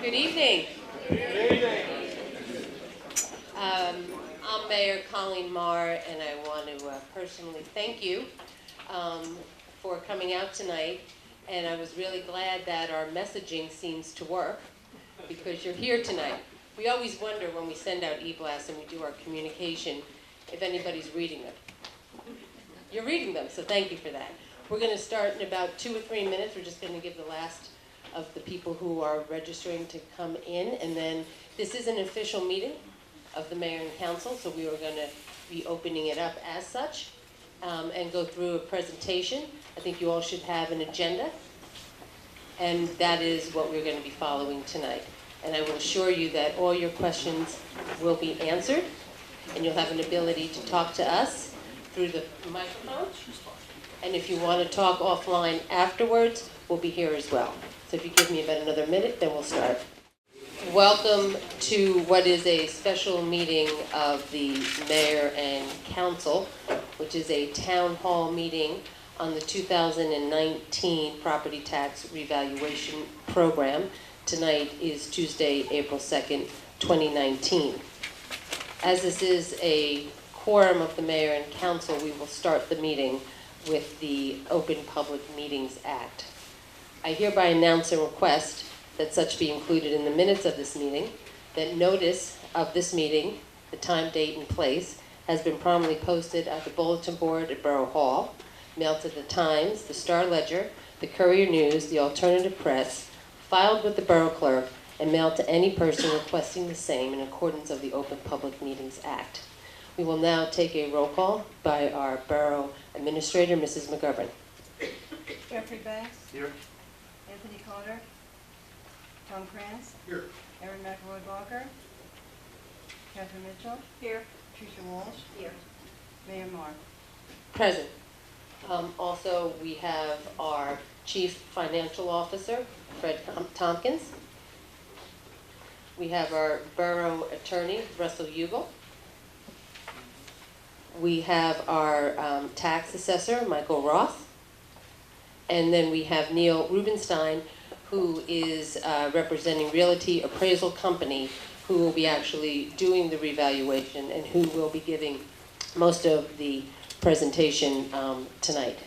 Good evening. Good evening. I'm Mayor Colleen Marr, and I want to personally thank you for coming out tonight. And I was really glad that our messaging seems to work because you're here tonight. We always wonder when we send out e-blasts and we do our communication if anybody's reading them. You're reading them, so thank you for that. We're going to start in about 2 or 3 minutes. We're just going to give the last of the people who are registering to come in, and then this is an official meeting of the mayor and council, so we are going to be opening it up as such and go through a presentation. I think you all should have an agenda, and that is what we're going to be following tonight. And I will assure you that all your questions will be answered, and you'll have an ability to talk to us through the microphone. And if you want to talk offline afterwards, we'll be here as well. So if you give me about another minute, then we'll start. Welcome to what is a special meeting of the mayor and council, which is a town hall meeting on the 2019 property tax revaluation program. Tonight is Tuesday, April 2nd, 2019. As this is a quorum of the mayor and council, we will start the meeting with the Open Public Meetings Act. I hereby announce and request that such be included in the minutes of this meeting, that notice of this meeting, the time, date, and place, has been promptly posted at the bulletin board at Borough Hall, mailed to the Times, the Star Ledger, the Courier News, the Alternative Press, filed with the Borough Clerk, and mailed to any person requesting the same in accordance of the Open Public Meetings Act. We will now take a roll call by our Borough Administrator, Mrs. McGovern. Jeffrey Banks. Here. Anthony Carter. Tom Krantz. Here. Erin McElroy Walker. Catherine Mitchell. Here. Tricia Walsh. Here. Mayor Marr. Present. Also, we have our Chief Financial Officer, Fred Tompkins. We have our Borough Attorney, Russell Ugel. We have our Tax Assessor, Michael Roth. And then we have Neil Rubenstein, who is representing Realty Appraisal Company, who will be actually doing the revaluation and who will be giving most of the presentation tonight.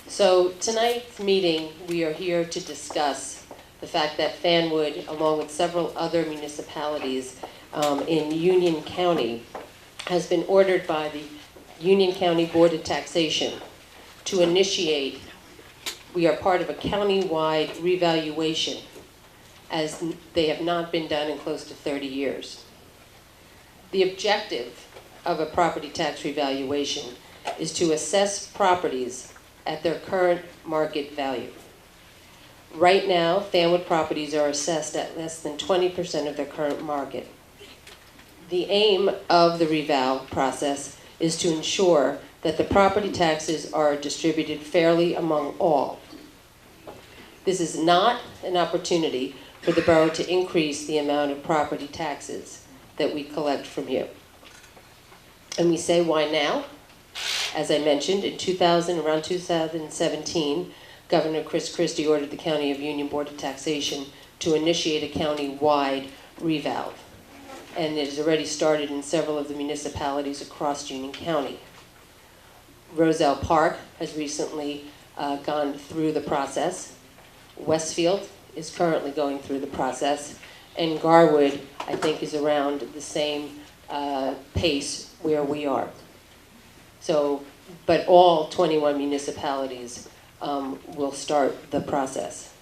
So tonight's meeting, we are here to discuss the fact that Fanwood, along with several other municipalities in Union County, has been ordered by the Union County Board of Taxation to initiate. We are part of a county-wide revaluation, as they have not been done in close to 30 years. The objective of a property tax revaluation is to assess properties at their current market value. Right now, Fanwood properties are assessed at less than 20% of their current market. The aim of the reval process is to ensure that the property taxes are distributed fairly among all. This is not an opportunity for the borough to increase the amount of property taxes that we collect from you. And we say, why now? As I mentioned, around 2017, Governor Chris Christie ordered the County of Union Board of Taxation to initiate a county-wide reval. And it has already started in several of the municipalities across Union County. Roselle Park has recently gone through the process. Westfield is currently going through the process. And Garwood, I think, is around the same pace where we are. So, but all 21 municipalities will start the process.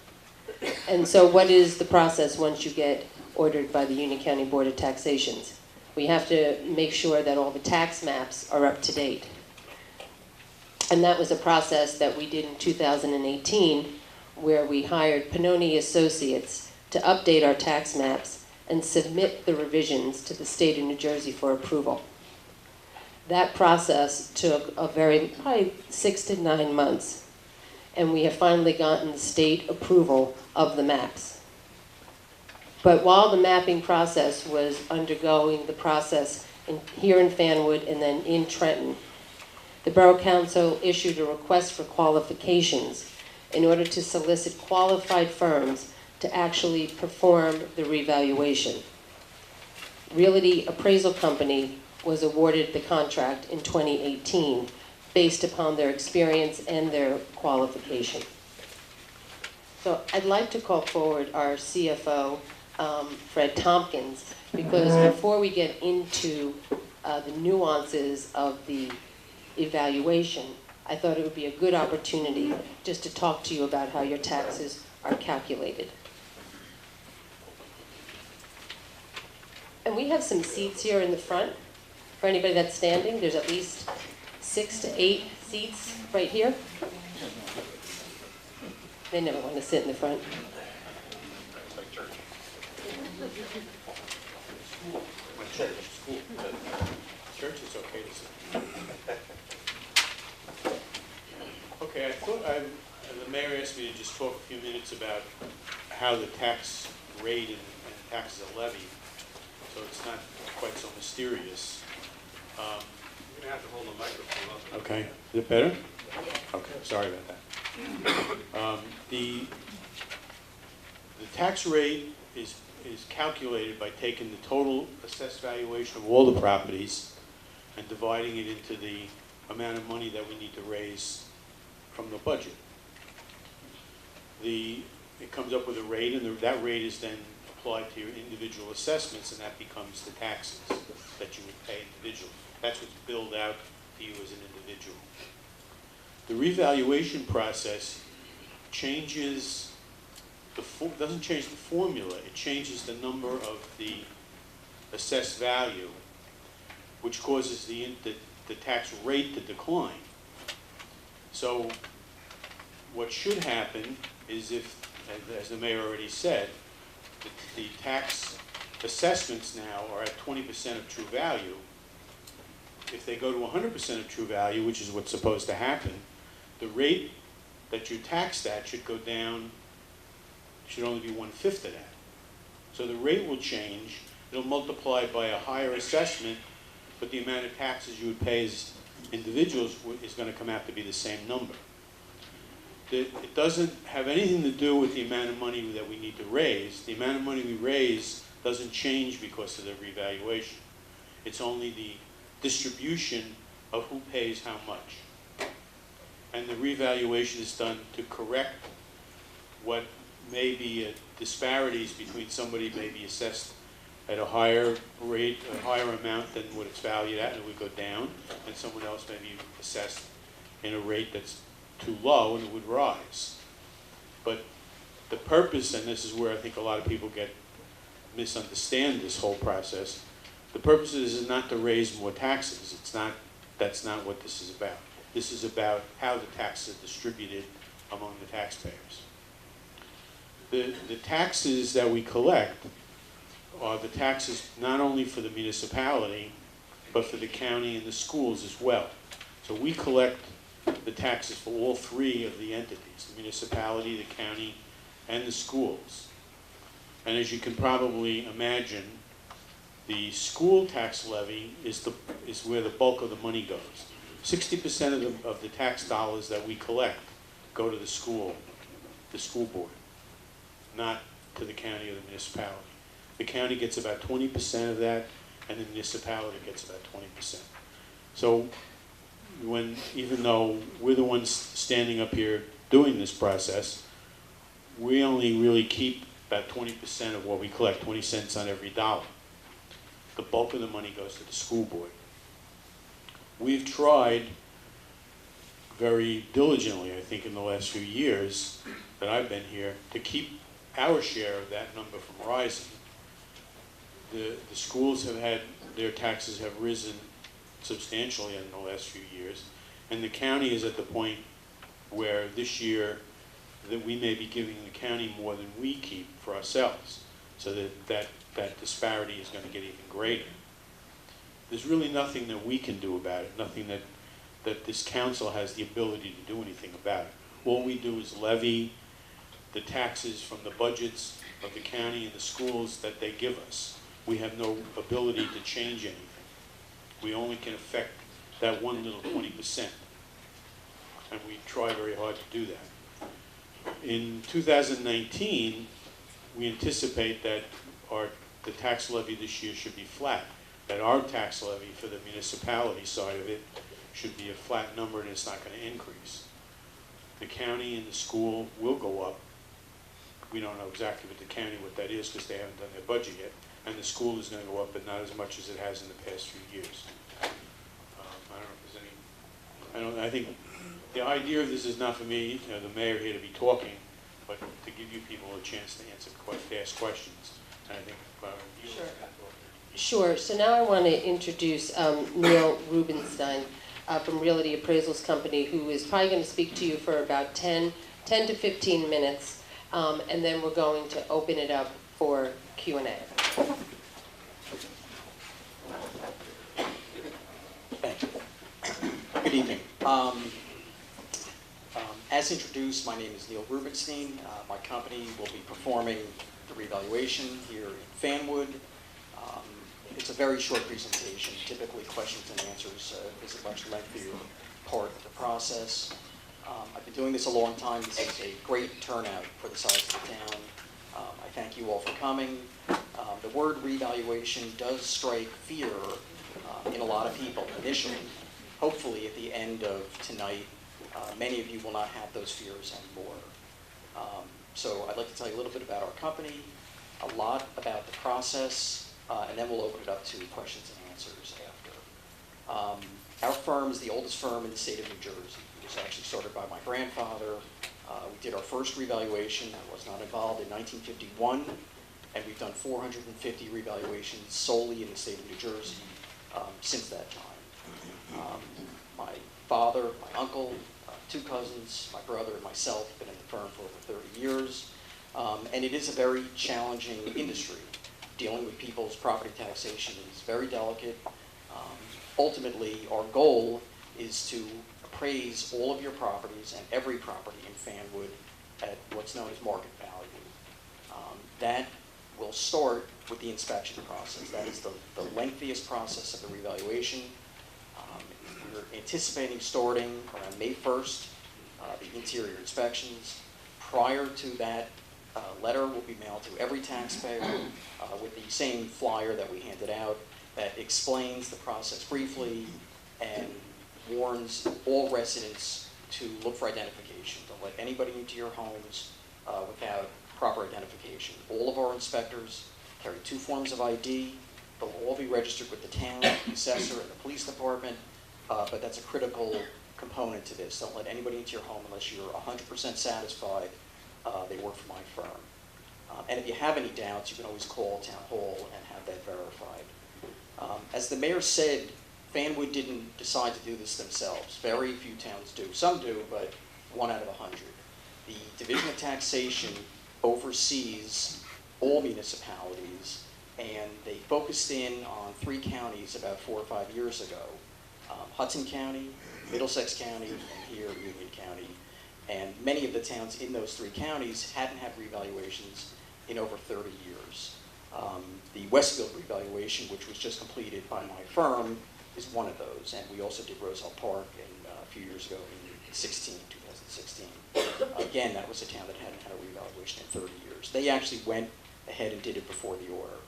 And so what is the process once you get ordered by the Union County Board of Taxations? We have to make sure that all the tax maps are up to date. And that was a process that we did in 2018, where we hired Pannoni Associates to update our tax maps and submit the revisions to the state of New Jersey for approval. That process took probably 6 to 9 months, and we have finally gotten the state approval of the maps. But while the mapping process was undergoing the process here in Fanwood and then in Trenton, the Borough Council issued a request for qualifications in order to solicit qualified firms to actually perform the revaluation. Realty Appraisal Company was awarded the contract in 2018 based upon their experience and their qualification. So I'd like to call forward our CFO, Fred Tompkins, because before we get into the nuances of the evaluation, I thought it would be a good opportunity just to talk to you about how your taxes are calculated. And we have some seats here in the front for anybody that's standing. There's at least 6 to 8 seats right here. They never want to sit in the front. It's like church. My church, school. Church is okay to sit. Okay, I thought the mayor asked me to just talk a few minutes about how the tax rate and taxes are levied, so it's not quite so mysterious. You're going to have to hold the microphone up. Okay, is it better? Okay, sorry about that. The tax rate is calculated by taking the total assessed valuation of all the properties and dividing it into the amount of money that we need to raise from the budget. It comes up with a rate, and that rate is then applied to your individual assessments, and that becomes the taxes that you would pay individually. That's what's billed out to you as an individual. The revaluation process changes doesn't change the formula, it changes the number of the assessed value, which causes the tax rate to decline. So what should happen is, if, as the mayor already said, the tax assessments now are at 20% of true value. If they go to 100% of true value, which is what's supposed to happen, the rate that you taxed at should go down, should only be 1/5 of that. So the rate will change. It'll multiply by a higher assessment, but the amount of taxes you would pay as individuals is going to come out to be the same number. It doesn't have anything to do with the amount of money that we need to raise. The amount of money we raise doesn't change because of the revaluation. It's only the distribution of who pays how much. And the revaluation is done to correct what may be disparities between somebody may be assessed at a higher rate, a higher amount than what it's valued at, and it would go down, and someone else may be assessed in a rate that's too low, and it would rise. But the purpose, and this is where I think a lot of people misunderstand this whole process, the purpose is not to raise more taxes. That's not what this is about. This is about how the taxes are distributed among the taxpayers. The taxes that we collect are the taxes not only for the municipality, but for the county and the schools as well. So we collect the taxes for all three of the entities, the municipality, the county, and the schools. And as you can probably imagine, the school tax levy is where the bulk of the money goes. 60% of the tax dollars that we collect go to the school board, not to the county or the municipality. The county gets about 20% of that, and the municipality gets about 20%. So even though we're the ones standing up here doing this process, we only really keep about 20% of what we collect, 20 cents on every dollar. The bulk of the money goes to the school board. We've tried very diligently, I think, in the last few years that I've been here, to keep our share of that number from rising. The schools have had, their taxes have risen substantially in the last few years, and the county is at the point where this year that we may be giving the county more than we keep for ourselves, so that disparity is going to get even greater. There's really nothing that we can do about it, nothing that this council has the ability to do anything about it. All we do is levy the taxes from the budgets of the county and the schools that they give us. We have no ability to change anything. We only can affect that one little 20%. And we try very hard to do that. In 2019, we anticipate that the tax levy this year should be flat, that our tax levy for the municipality side of it should be a flat number and it's not going to increase. The county and the school will go up. We don't know exactly with the county what that is because they haven't done their budget yet. And the school is going to go up, but not as much as it has in the past few years. I don't know if there's any, I think the idea of this is not for me, the mayor here to be talking, but to give you people a chance to ask questions. And I think you Sure. can talk. Sure, so now I want to introduce Neil Rubenstein from Realty Appraisals Company, who is probably going to speak to you for about 10 to 15 minutes, and then we're going to open it up for Q&A. Thank you. Good evening. As introduced, my name is Neil Rubenstein. My company will be performing the revaluation here in Fanwood. It's a very short presentation. Typically, questions and answers is a much lengthier part of the process. I've been doing this a long time. This is a great turnout for the size of the town. I thank you all for coming. The word revaluation does strike fear in a lot of people initially. Hopefully, at the end of tonight, many of you will not have those fears anymore. So I'd like to tell you a little bit about our company, a lot about the process, and then we'll open it up to questions and answers after. Our firm is the oldest firm in the state of New Jersey. It was actually started by my grandfather. We did our first revaluation. I was not involved in 1951, and we've done 450 revaluations solely in the state of New Jersey since that time. My father, my uncle, two cousins, my brother, and myself have been in the firm for over 30 years. And it is a very challenging industry. Dealing with people's property taxation is very delicate. Ultimately, our goal is to appraise all of your properties and every property in Fanwood at what's known as market value. That will start with the inspection process. That is the lengthiest process of the revaluation. We're anticipating starting around May 1st, the interior inspections. Prior to that, letter will be mailed to every taxpayer with the same flyer that we handed out that explains the process briefly and warns all residents to look for identification. Don't let anybody into your homes without proper identification. All of our inspectors carry 2 forms of ID. They'll all be registered with the town, the assessor, and the police department, but that's a critical component to this. Don't let anybody into your home unless you're 100% satisfied they work for my firm. And if you have any doubts, you can always call Town Hall and have that verified. As the mayor said, Fanwood didn't decide to do this themselves. Very few towns do. Some do, but 1 out of 100. The Division of Taxation oversees all municipalities, and they focused in on 3 counties about 4 or 5 years ago. Hudson County, Middlesex County, and here Union County. And many of the towns in those 3 counties hadn't had revaluations in over 30 years. The Westfield revaluation, which was just completed by my firm, is one of those. And we also did Roselle Park a few years ago in 2016. Again, that was a town that hadn't had a revaluation in 30 years. They actually went ahead and did it before the order.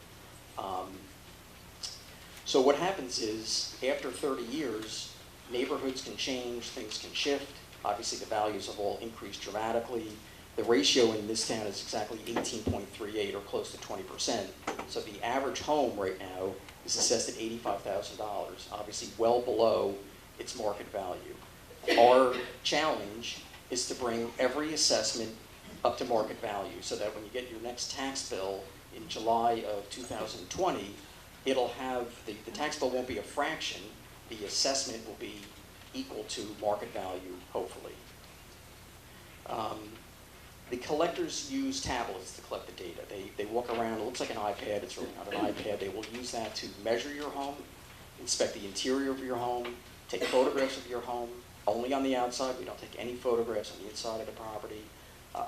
So what happens is, after 30 years, neighborhoods can change, things can shift. Obviously, the values have all increased dramatically. The ratio in this town is exactly 18.38, or close to 20%. So the average home right now is assessed at $85,000, obviously well below its market value. Our challenge is to bring every assessment up to market value so that when you get your next tax bill in July of 2020, it'll have, the tax bill won't be a fraction, the assessment will be equal to market value, hopefully. The collectors use tablets to collect the data. They walk around, it looks like an iPad, it's really not an iPad. They will use that to measure your home, inspect the interior of your home, take photographs of your home, only on the outside. We don't take any photographs on the inside of the property,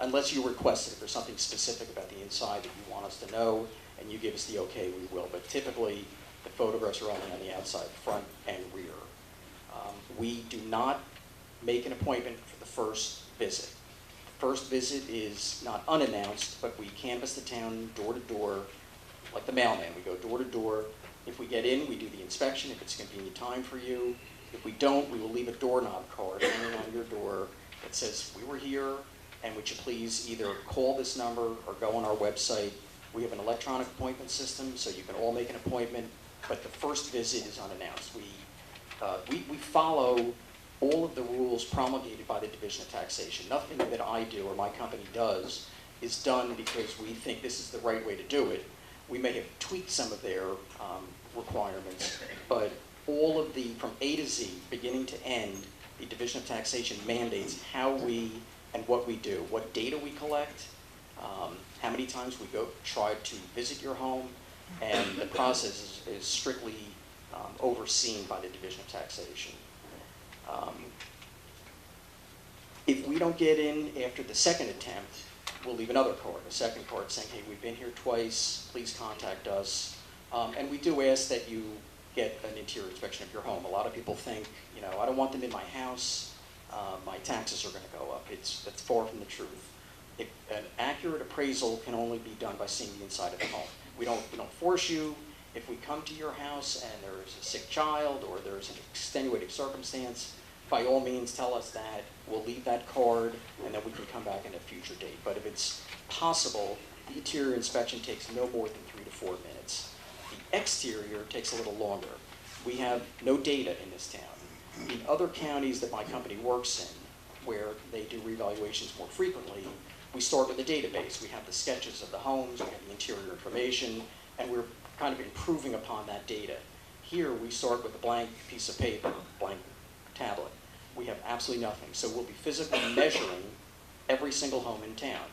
unless you request it. If there's something specific about the inside that you want us to know, and you give us the okay, we will. But typically, the photographs are only on the outside, front and rear. We do not make an appointment for the first visit. First visit is not unannounced, but we canvass the town door to door, like the mailman. We go door to door. If we get in, we do the inspection if it's a convenient time for you. If we don't, we will leave a doorknob card hanging on your door that says, "We were here, and would you please either call this number or go on our website." We have an electronic appointment system, so you can all make an appointment, but the first visit is unannounced. We follow all of the rules promulgated by the Division of Taxation. Nothing that I do or my company does is done because we think this is the right way to do it. We may have tweaked some of their requirements, but all of the, from A to Z, beginning to end, the Division of Taxation mandates how we and what we do, what data we collect, how many times we go try to visit your home, and the process is strictly overseen by the Division of Taxation. If we don't get in after the second attempt, we'll leave another card, a second card saying, "Hey, we've been here twice, please contact us." And we do ask that you get an interior inspection of your home. A lot of people think, I don't want them in my house, my taxes are going to go up. That's far from the truth. An accurate appraisal can only be done by seeing the inside of the home. We don't force you. If we come to your house and there's a sick child or there's an extenuating circumstance, by all means tell us that. We'll leave that card and then we can come back at a future date. But if it's possible, the interior inspection takes no more than 3 to 4 minutes. The exterior takes a little longer. We have no data in this town. In other counties that my company works in, where they do revaluations more frequently, we start with a database. We have the sketches of the homes, we have the interior information, and we're kind of improving upon that data. Here, we start with a blank piece of paper, blank tablet. We have absolutely nothing. So we'll be physically measuring every single home in town.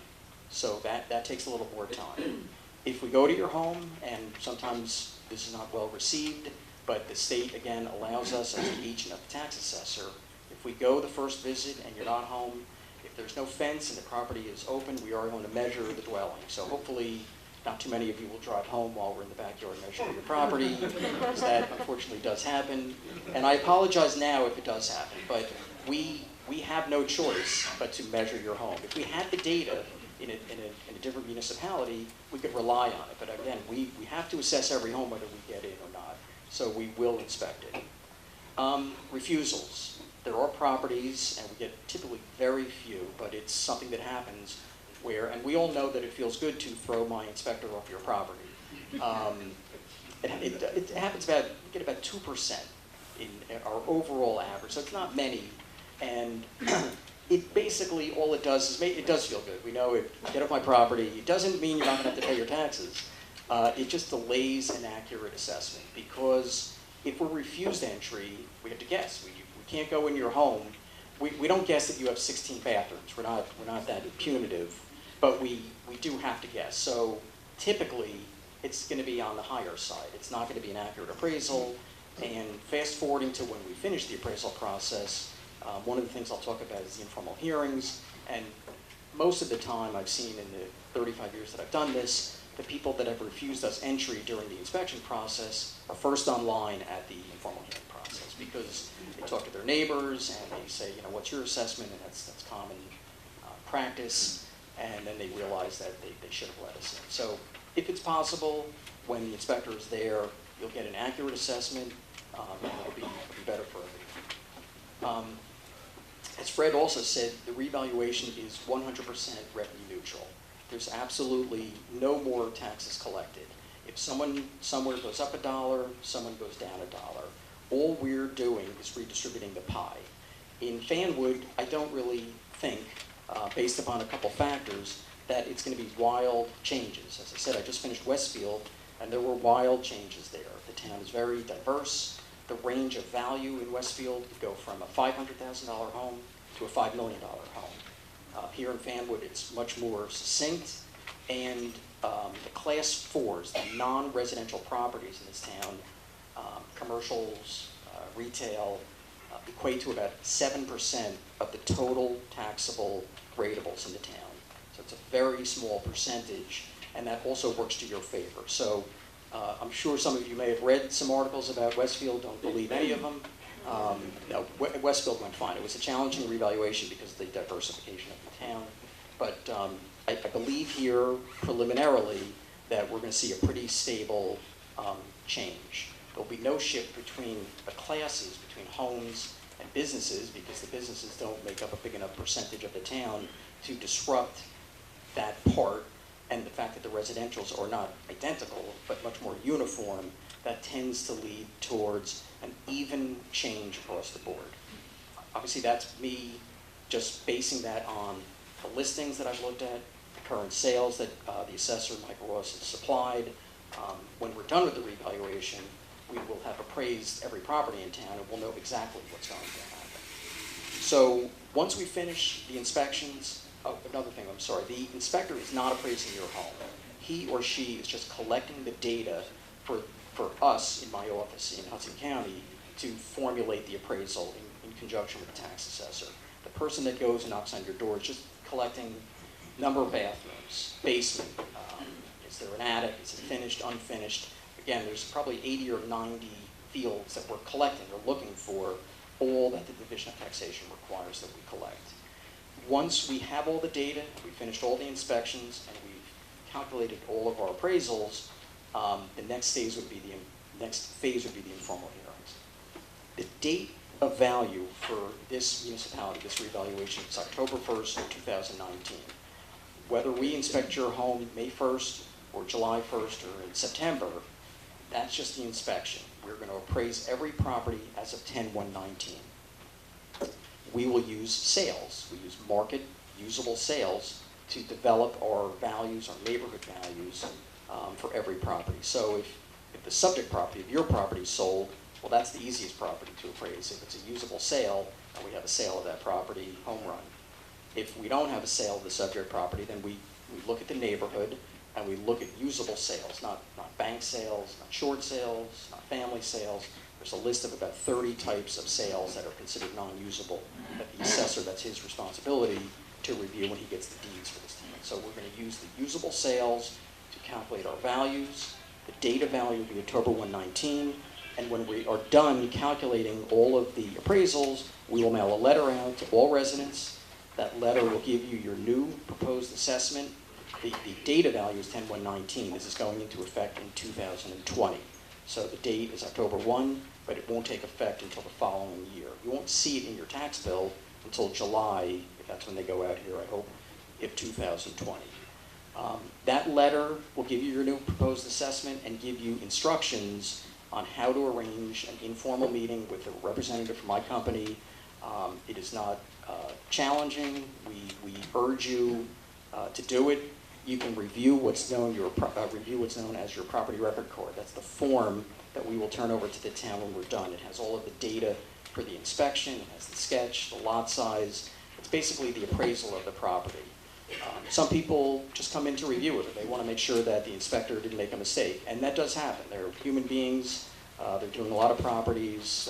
So that takes a little more time. If we go to your home, and sometimes this is not well received, but the state, again, allows us as the agent of the tax assessor, if we go the first visit and you're not home, if there's no fence and the property is open, we are going to measure the dwelling. So hopefully, not too many of you will drive home while we're in the backyard measuring your property, because that unfortunately does happen. And I apologize now if it does happen, but we have no choice but to measure your home. If we had the data in a different municipality, we could rely on it. But again, we have to assess every home whether we get in or not. So we will inspect it. Refusals. There are properties, and we get typically very few, but it's something that happens where, and we all know that it feels good to throw my inspector off your property. It happens we get about 2% in our overall average, so it's not many. And it basically, all it does is, it does feel good. We know it, get off my property. It doesn't mean you're not going to have to pay your taxes. It just delays an accurate assessment, because if we're refused entry, we have to guess. We can't go in your home. We don't guess that you have 16 bathrooms. We're not that punitive, but we do have to guess. So typically, it's going to be on the higher side. It's not going to be an accurate appraisal. And fast forwarding to when we finish the appraisal process, one of the things I'll talk about is the informal hearings. And most of the time I've seen in the 35 years that I've done this, the people that have refused us entry during the inspection process are first online at the informal hearing process, because they talk to their neighbors and they say, what's your assessment? And that's common practice. And then they realize that they should have let us in. So if it's possible, when the inspector is there, you'll get an accurate assessment, and it'll be better for everyone. As Fred also said, the revaluation is 100% revenue neutral. There's absolutely no more taxes collected. If someone somewhere goes up $1, someone goes down $1, all we're doing is redistributing the pie. In Fanwood, I don't really think, based upon a couple factors, that it's going to be wild changes. As I said, I just finished Westfield, and there were wild changes there. The town is very diverse. The range of value in Westfield could go from a $500,000 home to a $5 million home. Here in Fanwood, it's much more succinct, and the class 4s, the non-residential properties in this town, commercials, retail, equate to about 7% of the total taxable gradables in the town. So it's a very small percentage, and that also works to your favor. So I'm sure some of you may have read some articles about Westfield. Don't believe any of them. No, Westfield went fine. It was a challenging revaluation because of the diversification of the town. But I believe here preliminarily that we're going to see a pretty stable change. There'll be no shift between the classes, between homes and businesses, because the businesses don't make up a big enough percentage of the town to disrupt that part. And the fact that the residentials are not identical, but much more uniform, that tends to lead towards an even change across the board. Obviously, that's me just basing that on the listings that I've looked at, the current sales that the assessor, Michael Ross, has supplied. When we're done with the revaluation, we will have appraised every property in town and we'll know exactly what's going to happen. So once we finish the inspections, oh, another thing, I'm sorry, the inspector is not appraising your home. He or she is just collecting the data for us in my office in Hudson County to formulate the appraisal in conjunction with the tax assessor. The person that goes and knocks on your door is just collecting number of bathrooms, basement, is there an attic, is it finished, unfinished? Again, there's probably 80 or 90 fields that we're collecting or looking for, all that the Division of Taxation requires that we collect. Once we have all the data, we finished all the inspections, and we've calculated all of our appraisals, the next phase would be the informal hearings. The date of value for this municipality, this revaluation, is October 1st, 2019. Whether we inspect your home May 1st or July 1st or in September, that's just the inspection. We're going to appraise every property as of 10/1/19. We will use sales. We use market usable sales to develop our values, our neighborhood values for every property. So if the subject property of your property is sold, well, that's the easiest property to appraise. If it's a usable sale and we have a sale of that property, home run. If we don't have a sale of the subject property, then we look at the neighborhood and we look at usable sales, not bank sales, not short sales, not family sales. There's a list of about 30 types of sales that are considered non-usable that the assessor, that's his responsibility to review when he gets the deeds for this tenant. So we're going to use the usable sales to calculate our values. The data value will be October 1/19, and when we are done calculating all of the appraisals, we will mail a letter out to all residents. That letter will give you your new proposed assessment. The data value is 10/1/19. This is going into effect in 2020. So the date is October 1, but it won't take effect until the following year. You won't see it in your tax bill until July, if that's when they go out here, I hope, of 2020. That letter will give you your new proposed assessment and give you instructions on how to arrange an informal meeting with a representative from my company. It is not challenging. We urge you to do it. You can review what's known as your property record card. That's the form that we will turn over to the town when we're done. It has all of the data for the inspection. It has the sketch, the lot size. It's basically the appraisal of the property. Some people just come in to review it. They want to make sure that the inspector didn't make a mistake, and that does happen. They're human beings. They're doing a lot of properties.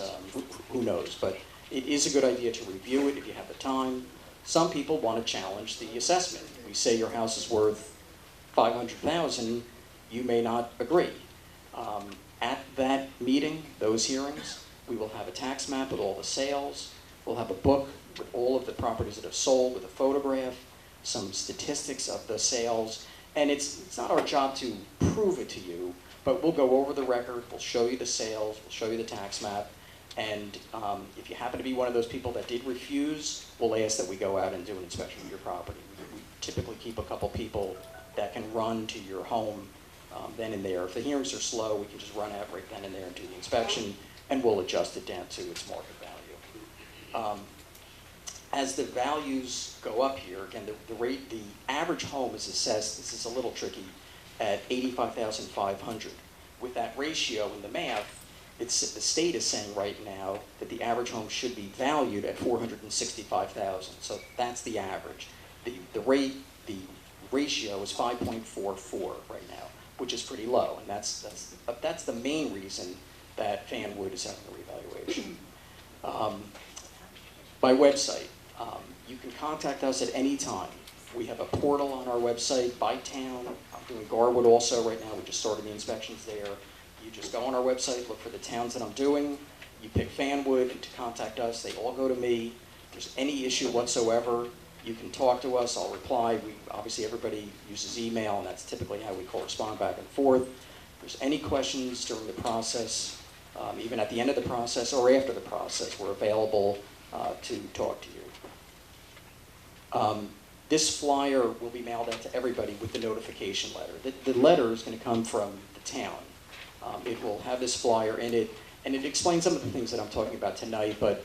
Who knows? But it is a good idea to review it if you have the time. Some people want to challenge the assessment. We say your house is worth $500,000. You may not agree. At that meeting, those hearings, we will have a tax map with all the sales. We'll have a book with all of the properties that have sold with a photograph, some statistics of the sales. And it's not our job to prove it to you, but we'll go over the record, we'll show you the sales, we'll show you the tax map. And if you happen to be one of those people that did refuse, we'll ask that we go out and do an inspection of your property. We typically keep a couple people that can run to your home then and there. If the hearings are slow, we can just run out right then and there and do the inspection, and we'll adjust it down to its market value. As the values go up here, again, the average home is assessed, this is a little tricky, at $85,500. With that ratio in the math, the state is saying right now that the average home should be valued at $465,000. So that's the average. The ratio is 5.44 right now, which is pretty low, and that's the main reason that Fanwood is having a revaluation. My website, you can contact us at any time. We have a portal on our website by town. I'm doing Garwood also right now. We just started the inspections there. You just go on our website, look for the towns that I'm doing. You pick Fanwood to contact us. They all go to me. If there's any issue whatsoever, You can talk to us, I'll reply. Obviously, everybody uses email, and that's typically how we correspond back and forth. If there's any questions during the process, even at the end of the process or after the process, we're available to talk to you. This flyer will be mailed out to everybody with the notification letter. The letter is going to come from the town. It will have this flyer in it, and it explains some of the things that I'm talking about tonight, but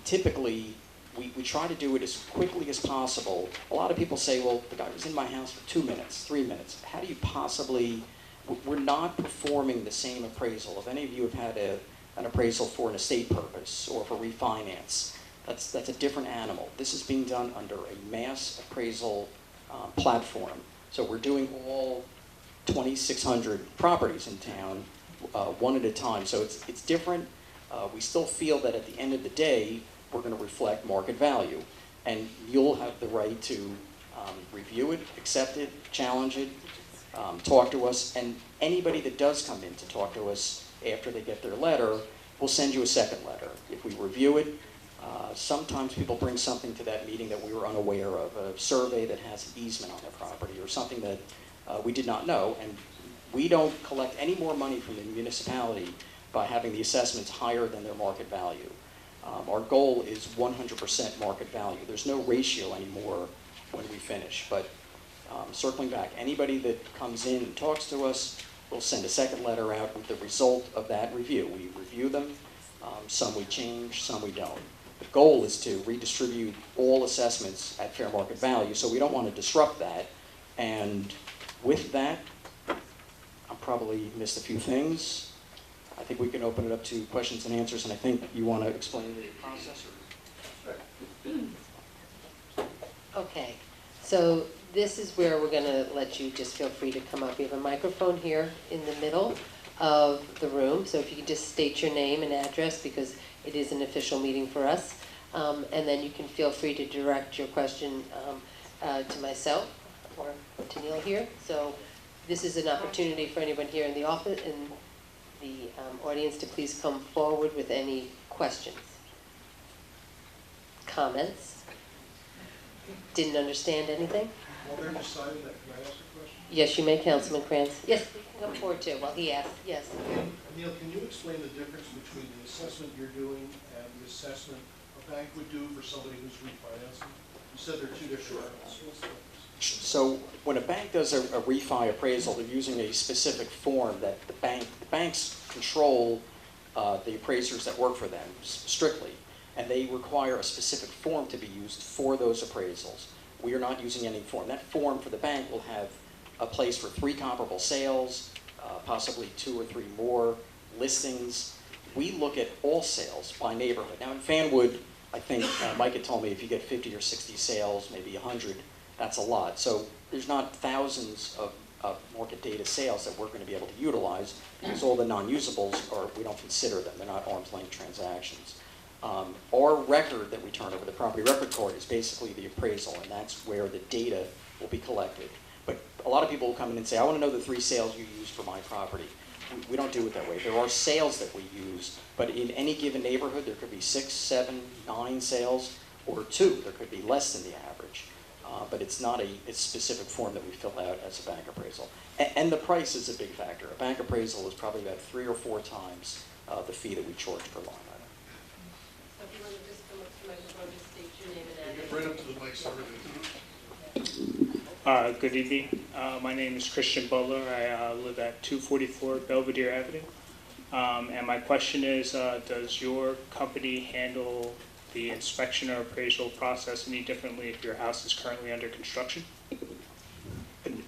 typically, we try to do it as quickly as possible. A lot of people say, well, the guy was in my house for 2 minutes, 3 minutes. How do you possibly, we're not performing the same appraisal. If any of you have had an appraisal for an estate purpose or for refinance, that's a different animal. This is being done under a mass appraisal platform. So we're doing all 2,600 properties in town one at a time. So it's different. We still feel that at the end of the day, we're going to reflect market value. And you'll have the right to review it, accept it, challenge it, talk to us. And anybody that does come in to talk to us after they get their letter, we'll send you a second letter. If we review it, sometimes people bring something to that meeting that we were unaware of, a survey that has an easement on their property or something that we did not know. And we don't collect any more money from the municipality by having the assessments higher than their market value. Our goal is 100% market value. There's no ratio anymore when we finish. But circling back, anybody that comes in and talks to us, we'll send a second letter out with the result of that review. We review them. Some we change, some we don't. The goal is to redistribute all assessments at fair market value, so we don't want to disrupt that. And with that, I probably missed a few things. I think we can open it up to questions and answers, and I think you want to explain the process. Okay, so this is where we're going to let you just feel free to come up. We have a microphone here in the middle of the room, so if you could just state your name and address, because it is an official meeting for us, and then you can feel free to direct your question to myself or to Neil here. So this is an opportunity for anyone here in the office, in the audience, to please come forward with any questions, comments. Didn't understand anything? While they're deciding that, can I ask a question? Yes, you may, Councilman Krantz. Yes, we can come forward too. Well, he asked. Yes. Neil, can you explain the difference between the assessment you're doing and the assessment a bank would do for somebody who's refinancing? You said they're two different items. What's the difference? So when a bank does a refi appraisal, they're using a specific form that the banks control the appraisers that work for them strictly, and they require a specific form to be used for those appraisals. We are not using any form. That form for the bank will have a place for 3 comparable sales, possibly 2 or 3 more listings. We look at all sales by neighborhood. Now in Fanwood, I think Mike had told me if you get 50 or 60 sales, maybe 100, that's a lot. So there's not thousands of market data sales that we're going to be able to utilize, because all the non-usables we don't consider them. They're not arm's length transactions. Our record that we turn over, the property record card, is basically the appraisal, and that's where the data will be collected. But a lot of people will come in and say, I want to know the 3 sales you used for my property. We don't do it that way. There are sales that we use, but in any given neighborhood, there could be 6, 7, 9 sales, or 2. There could be less than the average. But it's not a specific form that we fill out as a bank appraisal. And the price is a big factor. A bank appraisal is probably about 3 or 4 times the fee that we charge per line item. So if you want to just come up to the microphone, just state your name and Get address. right up to the mic so everybody. Good evening. My name is Christian Butler. I live at 244 Belvedere Avenue. And my question is, does your company handle the inspection or appraisal process any differently if your house is currently under construction?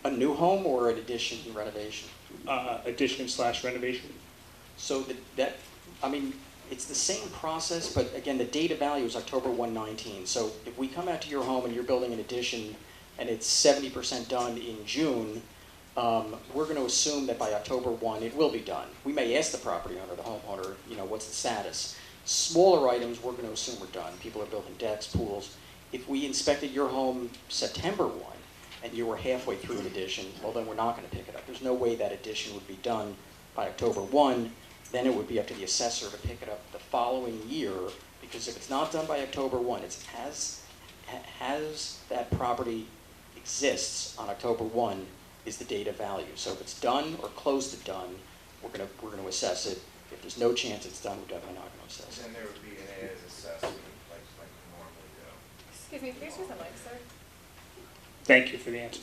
A new home or an addition and renovation? Addition/renovation. So it's the same process, but again, the data value is October 1/19. So if we come out to your home and you're building an addition and it's 70% done in June, we're going to assume that by October 1 it will be done. We may ask the property owner, the homeowner, what's the status. Smaller items, we're going to assume we're done. People are building decks, pools. If we inspected your home September 1 and you were halfway through an addition, well, then we're not going to pick it up. There's no way that addition would be done by October 1. Then it would be up to the assessor to pick it up the following year, because if it's not done by October 1, it's has that property exists on October 1 is the date of value. So if it's done or close to done, we're gonna assess it. If there's no chance it's done, we're definitely not gonna assess it. Then there would be an added assessment like we normally do. Excuse me, please use the mic, sir. Thank you for the answer.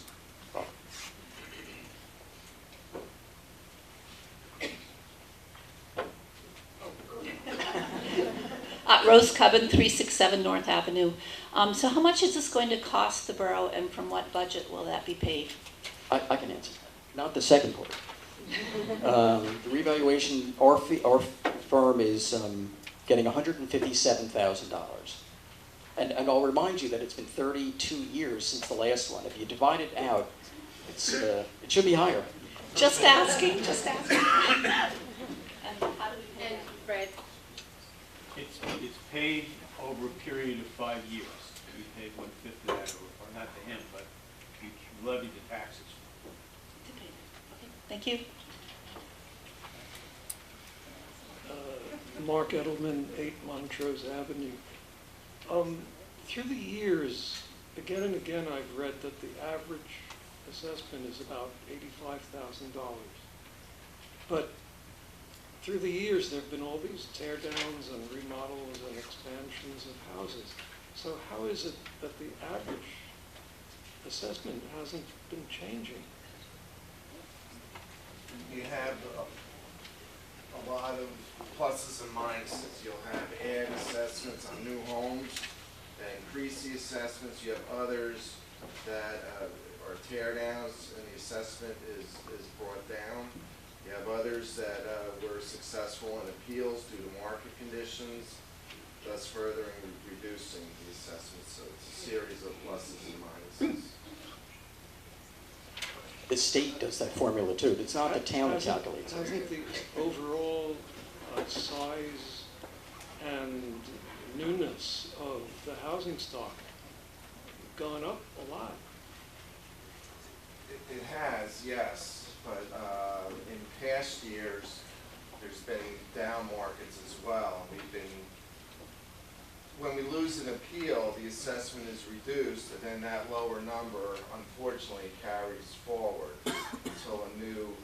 Rose Cubbin, 367 North Avenue. So how much is this going to cost the borough, and from what budget will that be paid? I can answer that. Not the second part. The revaluation, our firm is getting $157,000. And I'll remind you that it's been 32 years since the last one. If you divide it out, it should be higher. Just asking, just asking. And how do we pay And that? Fred, It's paid over a period of 5 years. We paid 1/5 of that, or not to him, but we levied the taxes. Okay, thank you. Mark Edelman, 8 Montrose Avenue. Through the years, again and again, I've read that the average assessment is about $85,000. But through the years, there have been all these tear downs and remodels and expansions of houses. So how is it that the average assessment hasn't been changing? You have a lot of pluses and minuses. You'll have add assessments on new homes that increase the assessments. You have others that are tear downs and the assessment is brought down. You have others that were successful in appeals due to market conditions, thus furthering reducing the assessment. So it's a series of pluses and minuses. The state does that formula too. It's not the town that calculates it. Hasn't the overall size and newness of the housing stock gone up a lot? It has, yes, but in past years, there's been down markets as well. When we lose an appeal, the assessment is reduced, and then that lower number, unfortunately, carries forward until a new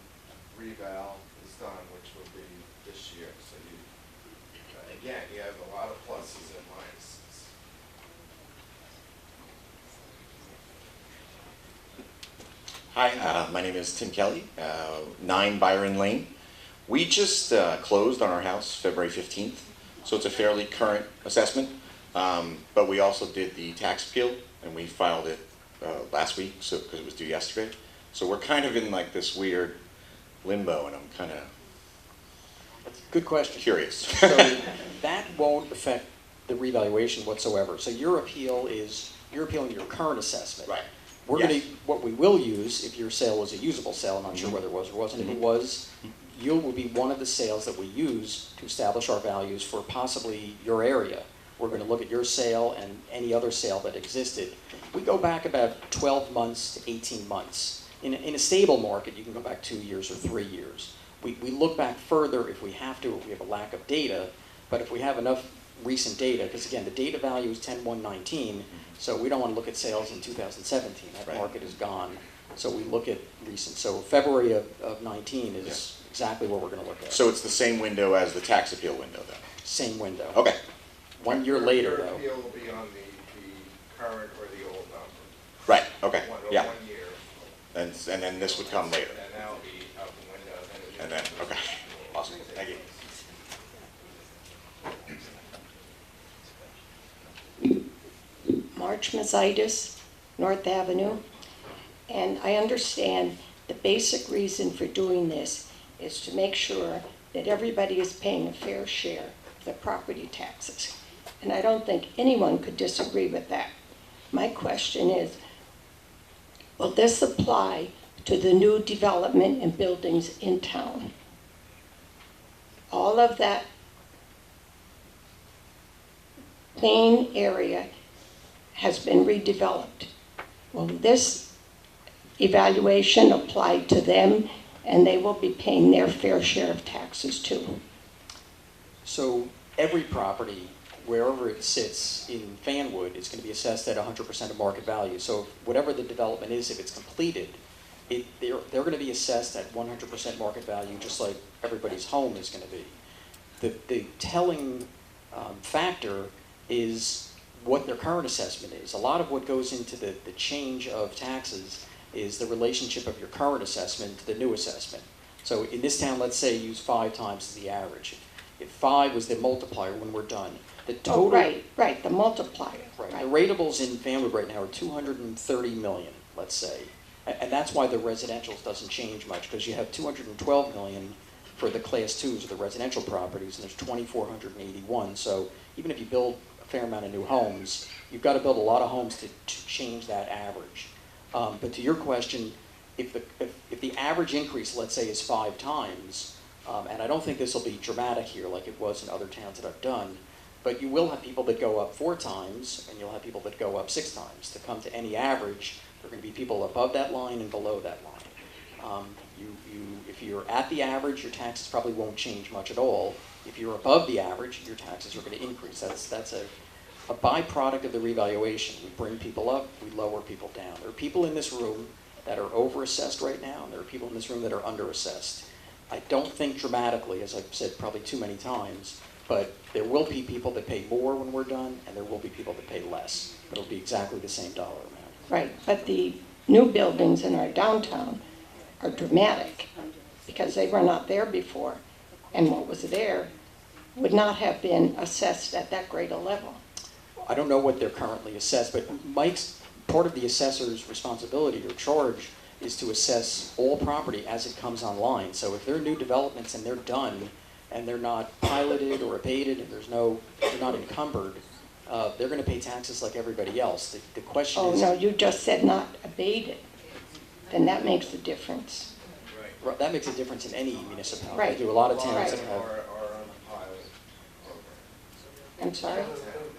reval is done, which will be this year. So again, you have a lot of pluses and minuses. Hi, my name is Tim Kelly, 9 Byron Lane. We just closed on our house February 15th, so it's a fairly current assessment. But we also did the tax appeal, and we filed it last week, so because it was due yesterday. So we're kind of in like this weird limbo, and I'm kind of Good question. curious. So that won't affect the revaluation whatsoever. So you're appealing your current assessment. Right. Yes. What we will use, if your sale was a usable sale, I'm not sure whether it was or wasn't, if it was, you will be one of the sales that we use to establish our values for possibly your area. We're going to look at your sale and any other sale that existed. We go back about 12 months to 18 months. In a stable market, you can go back 2 years or 3 years. We look back further if we have to, if we have a lack of data, but if we have enough recent data, because again, the data value is 10/1/19, so we don't want to look at sales in 2017. That Right. market is gone. So we look at recent. So February of 19 is exactly what we're going to look at. So it's the same window as the tax appeal window, then? Same window. Okay. 1 year later, Your though. appeal will be on the current or the old number. Right, okay, yeah. 1 year. And then this would come later. And that'll be out the window. And then, okay, awesome, thank you. March Mazitis, North Avenue. And I understand the basic reason for doing this is to make sure that everybody is paying a fair share of the property taxes. And I don't think anyone could disagree with that. My question is, will this apply to the new development and buildings in town? All of that plain area has been redeveloped. Will this evaluation apply to them, and they will be paying their fair share of taxes too? So every property wherever it sits in Fanwood, it's going to be assessed at 100% of market value. So whatever the development is, if it's completed, they're going to be assessed at 100% market value, just like everybody's home is going to be. The telling factor is what their current assessment is. A lot of what goes into the change of taxes is the relationship of your current assessment to the new assessment. So in this town, let's say use 5 times the average. If 5 was the multiplier when we're done, the total... Oh, right, the multiplier. Right. The ratables in Fanwood right now are 230 million, let's say. And that's why the residentials doesn't change much, because you have 212 million for the class 2s of the residential properties, and there's 2,481. So even if you build a fair amount of new homes, you've got to build a lot of homes to change that average. But to your question, if the average increase, let's say, is 5 times, and I don't think this will be dramatic here like it was in other towns that I've done, but you will have people that go up 4 times, and you'll have people that go up 6 times. To come to any average, there are going to be people above that line and below that line. If you're at the average, your taxes probably won't change much at all. If you're above the average, your taxes are going to increase. That's a byproduct of the revaluation. We bring people up, we lower people down. There are people in this room that are overassessed right now, and there are people in this room that are underassessed. I don't think dramatically, as I've said probably too many times, but there will be people that pay more when we're done, and there will be people that pay less. But it'll be exactly the same dollar amount. Right, but the new buildings in our downtown are dramatic because they were not there before, and what was there would not have been assessed at that great a level. I don't know what they're currently assessed, but Mike's, part of the assessor's responsibility or charge is to assess all property as it comes online. So if there are new developments and they're done and they're not piloted or abated and they're not encumbered, they're going to pay taxes like everybody else. The question is... Oh, no, you just said not abated. Then that makes a difference. Right. That makes a difference in any municipality. Right. There are a lot of towns Right. that have... Or on the pilot program. I'm sorry?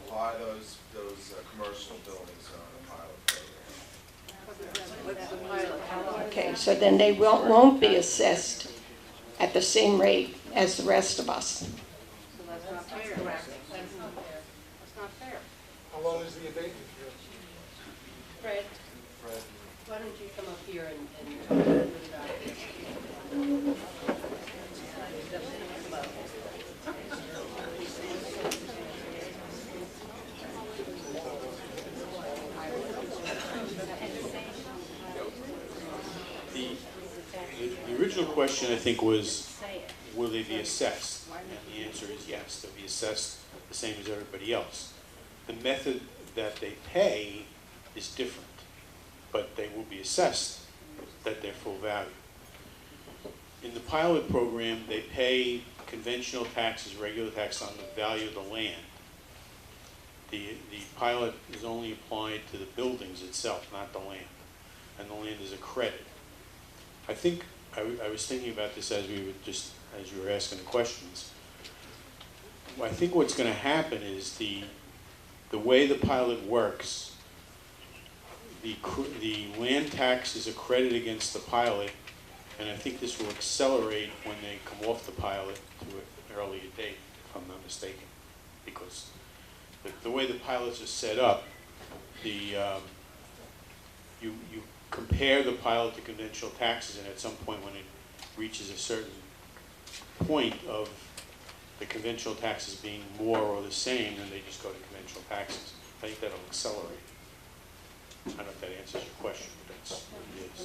Apply those commercial buildings on a pilot program. Okay, so then they won't be assessed at the same rate as the rest of us. So that's not fair. That's not fair. How long is the abatement period? Fred, why don't you come up here and talk a little bit about this? The original question, I think, was, will they be assessed? And the answer is yes, they'll be assessed the same as everybody else. The method that they pay is different, but they will be assessed at their full value. In the pilot program, they pay conventional taxes, regular tax on the value of the land. The pilot is only applied to the buildings itself, not the land, and the land is a credit. I think I was thinking about this as you were asking the questions. I think what's going to happen is the way the pilot works, the land tax is a credit against the pilot, and I think this will accelerate when they come off the pilot to an earlier date, if I'm not mistaken, because the way the pilots are set up, you compare the pilot to conventional taxes, and at some point when it reaches a certain point of the conventional taxes being more or the same, then they just go to conventional taxes. I think that'll accelerate. I don't know if that answers your question, but that's what it is.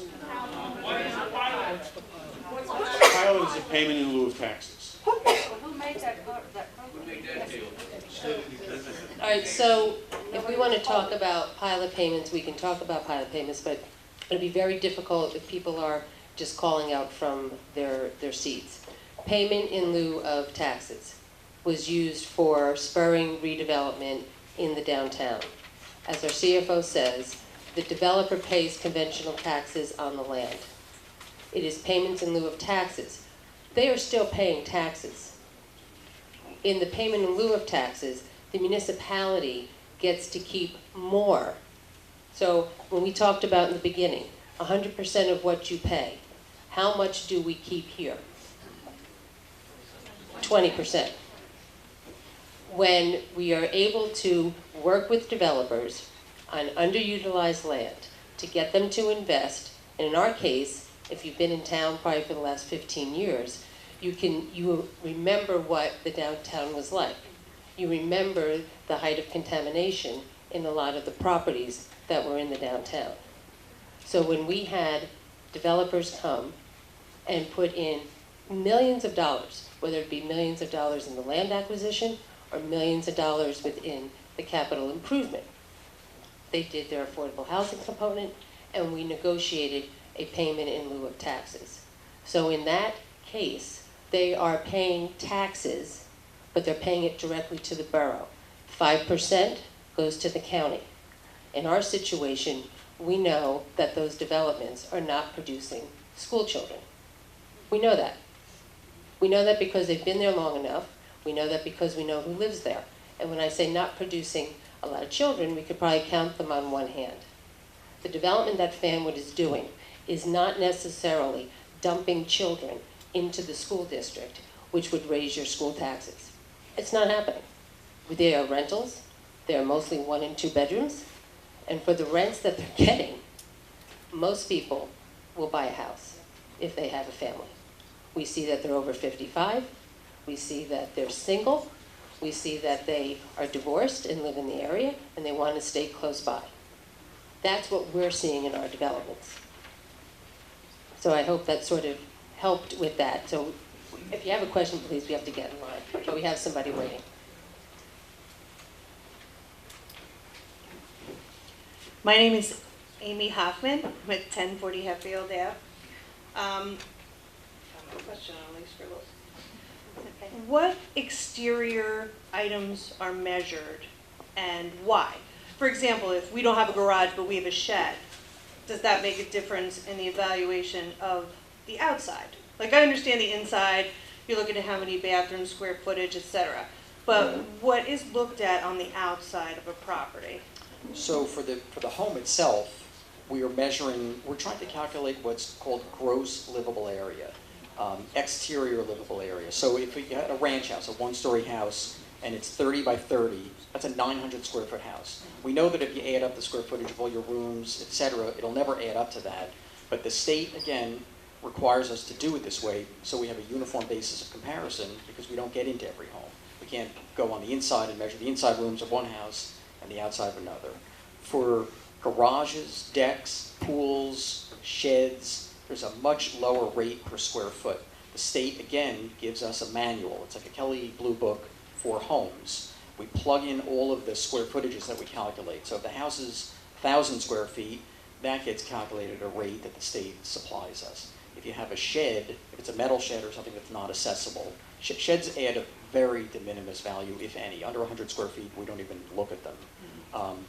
Pilot is a payment in lieu of taxes. Who made that program? All right, so if we want to talk about pilot payments, we can talk about pilot payments, but it'll be very difficult if people are just calling out from their seats. Payment in lieu of taxes was used for spurring redevelopment in the downtown. As our CFO says, the developer pays conventional taxes on the land. It is payments in lieu of taxes. They are still paying taxes. In the payment in lieu of taxes, the municipality gets to keep more. So when we talked about in the beginning, 100% of what you pay, how much do we keep here? 20%. when we are able to work with developers on underutilized land to get them to invest, and in our case, if you've been in town probably for the last 15 years, you remember what the downtown was like. You remember the height of contamination in a lot of the properties that were in the downtown. So when we had developers come and put in millions of dollars, whether it be millions of dollars in the land acquisition or millions of dollars within the capital improvement, they did their affordable housing component, and we negotiated a payment in lieu of taxes. So in that case, they are paying taxes, but they're paying it directly to the borough. 5% goes to the county. In our situation, we know that those developments are not producing school children. We know that. We know that because they've been there long enough. We know that because we know who lives there. And when I say not producing a lot of children, we could probably count them on one hand. The development that Fanwood is doing is not necessarily dumping children into the school district, which would raise your school taxes. It's not happening. They are rentals. They are mostly 1 and 2 bedrooms. And for the rents that they're getting, most people will buy a house if they have a family. We see that they're over 55. We see that they're single. We see that they are divorced and live in the area, and they want to stay close by. That's what we're seeing in our developments. So I hope that sort of helped with that. So if you have a question, please, we have to get in line. But we have somebody waiting. My name is Amy Hoffman. I'm at 1040 Hatfield Ave. Question on these scribbles. What exterior items are measured and why? For example, if we don't have a garage but we have a shed, does that make a difference in the evaluation of the outside? Like, I understand the inside, you're looking at how many bathrooms, square footage, etc. But what is looked at on the outside of a property? So for the home itself, we're trying to calculate what's called gross livable area, exterior livable area. So if you had a ranch house, a 1-story house, and it's 30 by 30, that's a 900 square foot house. We know that if you add up the square footage of all your rooms, etc., it'll never add up to that. But the state, again, requires us to do it this way so we have a uniform basis of comparison, because we don't get into every home. We can't go on the inside and measure the inside rooms of one house and the outside of another. For garages, decks, pools, sheds, there's a much lower rate per square foot. The state, again, gives us a manual. It's like a Kelly Blue Book for homes. We plug in all of the square footages that we calculate. So if the house is 1,000 square feet, that gets calculated at a rate that the state supplies us. If you have a shed, if it's a metal shed or something that's not accessible, sheds add a very de minimis value, if any. Under 100 square feet, we don't even look at them.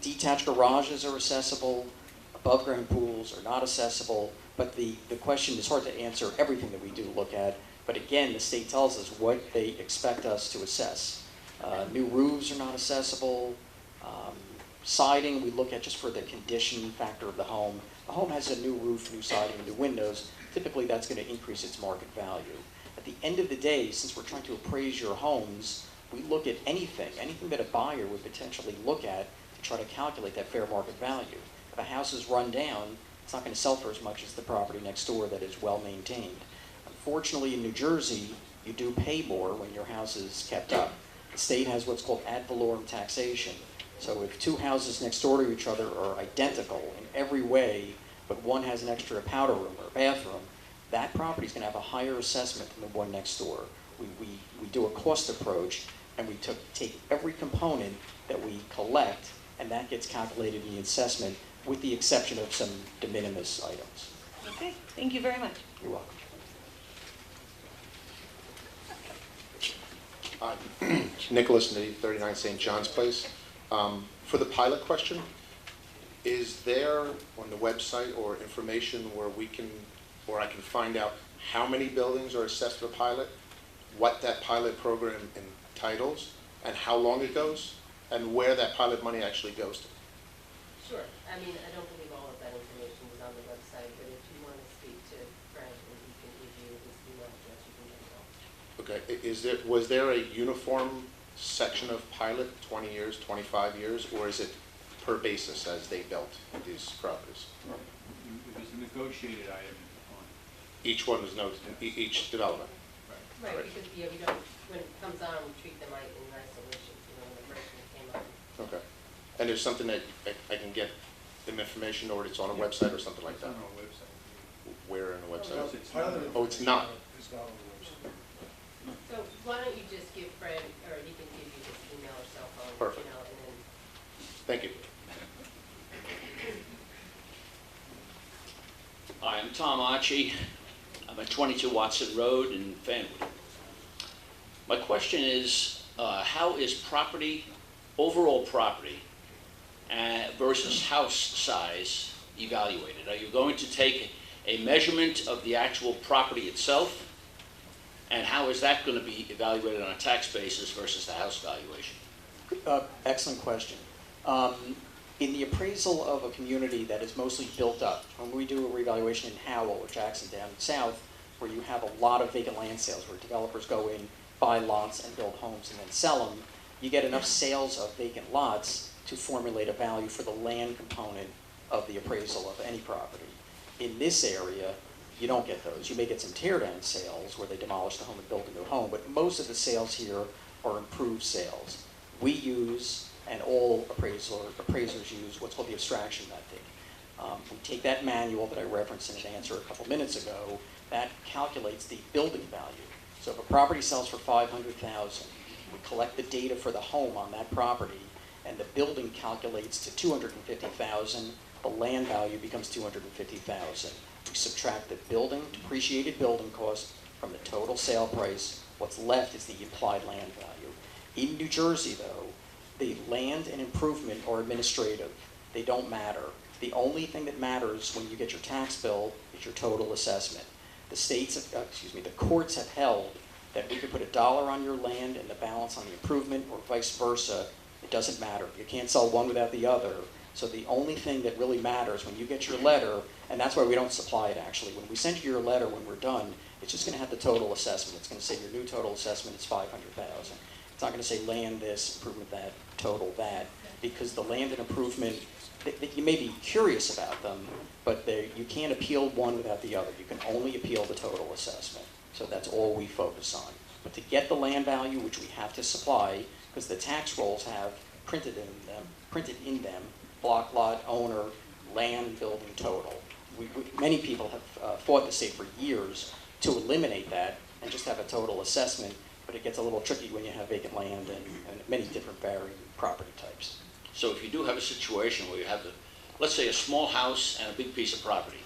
Detached garages are accessible. Above ground pools are not accessible. But the question is hard to answer everything that we do look at. But again, the state tells us what they expect us to assess. New roofs are not accessible. Siding, we look at just for the condition factor of the home. A home has a new roof, new siding, new windows. Typically, that's going to increase its market value. At the end of the day, since we're trying to appraise your homes, we look at anything that a buyer would potentially look at to try to calculate that fair market value. If a house is run down, it's not going to sell for as much as the property next door that is well maintained. Unfortunately, in New Jersey, you do pay more when your house is kept up. The state has what's called ad valorem taxation. So if 2 houses next door to each other are identical in every way, but one has an extra powder room or bathroom, that property is going to have a higher assessment than the one next door. We do a cost approach, and we take every component that we collect, and that gets calculated in the assessment, with the exception of some de minimis items. Okay, thank you very much. You're welcome. Nicholas Nitty, 39 St. John's Place. For the pilot question, is there on the website or information where I can find out how many buildings are assessed for pilot, what that pilot program entitles, and how long it goes, and where that pilot money actually goes to? Sure. I mean, I don't believe all of that information is on the website, but if you want to speak to Frank, and he can give you his email address, you can get it all. Okay. Was there a uniform section of pilot, 20 years, 25 years, or is it per basis as they built these properties? It was a negotiated item on. Each one was noted, each development? Right, because, yeah, we don't, when it comes on, we treat them in isolation, when the first one came on. Okay. And there's something that I can get them information, or it's on a website or something like It's that? on our website. Where in the website? Pilot Oh, it's not? It's not on the website. So why don't you just give Fred, or he can give you his email or cell phone, Perfect. and then. Thank you. Hi, I'm Tom Archie. I'm at 22 Watson Road in Fanwood. My question is, how is property, overall property, versus house size evaluated? Are you going to take a measurement of the actual property itself? And how is that going to be evaluated on a tax basis versus the house valuation? Excellent question. In the appraisal of a community that is mostly built up, when we do a revaluation in Howell or Jackson down south, where you have a lot of vacant land sales, where developers go in, buy lots and build homes and then sell them, you get enough sales of vacant lots to formulate a value for the land component of the appraisal of any property. In this area, you don't get those. You may get some tear-down sales where they demolish the home and build a new home, but most of the sales here are improved sales. We use, and all appraisers use, what's called the abstraction method. We take that manual that I referenced in an answer a couple minutes ago, that calculates the building value. So if a property sells for $500,000, we collect the data for the home on that property, and the building calculates to $250,000, the land value becomes $250,000. We subtract the building, depreciated building cost from the total sale price. What's left is the implied land value. In New Jersey, though, the land and improvement are administrative. They don't matter. The only thing that matters when you get your tax bill is your total assessment. The courts have held that we could put $1 on your land and the balance on the improvement, or vice versa. It doesn't matter. You can't sell one without the other. So the only thing that really matters when you get your letter, and that's why we don't supply it actually, when we send you your letter when we're done, it's just going to have the total assessment. It's going to say your new total assessment is $500,000. It's not going to say land this, improvement that, total that, because the land and improvement, you may be curious about them, but you can't appeal one without the other. You can only appeal the total assessment. So that's all we focus on. But to get the land value, which we have to supply, because the tax rolls have printed in them, block, lot, owner, land, building, total. Many people have fought the state for years to eliminate that and just have a total assessment, but it gets a little tricky when you have vacant land and many different varying property types. So if you do have a situation where you have, let's say, a small house and a big piece of property,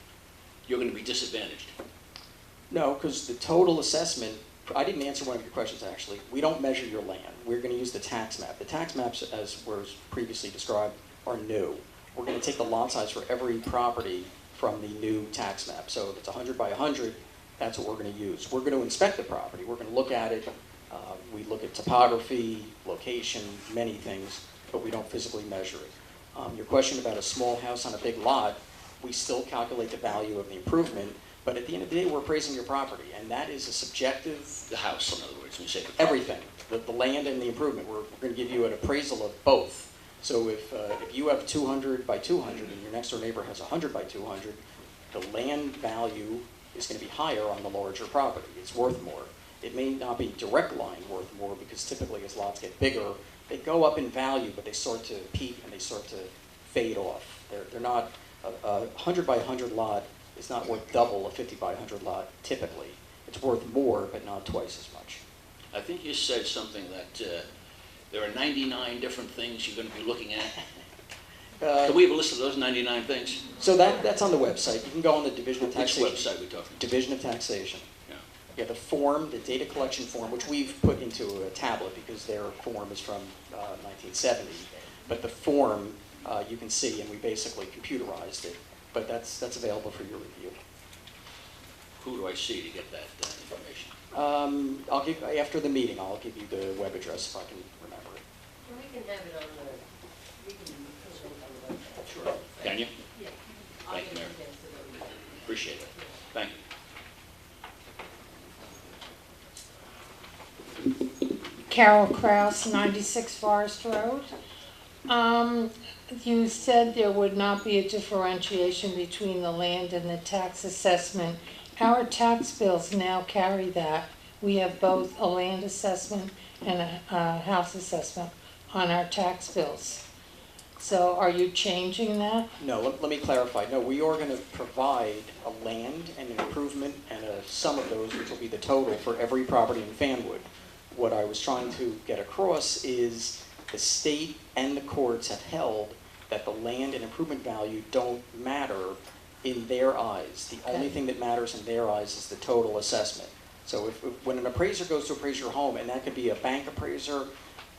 you're going to be disadvantaged. No, because the total assessment, I didn't answer one of your questions actually. We don't measure your land. We're going to use the tax map. The tax maps, as was previously described, are new. We're going to take the lot size for every property from the new tax map. So if it's 100 by 100, that's what we're going to use. We're going to inspect the property. We're going to look at it. We look at topography, location, many things, but we don't physically measure it. Your question about a small house on a big lot, we still calculate the value of the improvement, but at the end of the day, we're appraising your property, and that is a subjective... The house, in other words, when you say the property. Everything. The land and the improvement. We're going to give you an appraisal of both. So if you have 200 by 200 and your next door neighbor has 100 by 200, the land value is going to be higher on the larger property. It's worth more. It may not be direct line worth more because typically as lots get bigger, they go up in value, but they start to peak and they start to fade off. They're not, a 100 by 100 lot is not worth double a 50 by 100 lot typically. It's worth more, but not twice as much. I think you said something that there are 99 different things you're going to be looking at. Can we have a list of those 99 things? So that's on the website. You can go on the Division of Taxation. Which website are we talking? Division of Taxation. Yeah. Yeah, the form, the data collection form, which we've put into a tablet because their form is from 1970. But the form you can see, and we basically computerized it. But that's available for your review. Who do I see to get that information? I'll give after the meeting. I'll give you the web address if I can remember it. Well, we can have it on the, we can post it on the website. Sure. Can you? Yeah. Thank you, Mary. Appreciate it. Thank you. Carol Kraus, 96 Forest Road. You said there would not be a differentiation between the land and the tax assessment. Our tax bills now carry that. We have both a land assessment and a house assessment on our tax bills. So are you changing that? No, let me clarify. No, we are going to provide a land and an improvement and a sum of those, which will be the total for every property in Fanwood. What I was trying to get across is the state and the courts have held that the land and improvement value don't matter in their eyes. The only thing that matters in their eyes is the total assessment. So when an appraiser goes to appraise your home, and that could be a bank appraiser,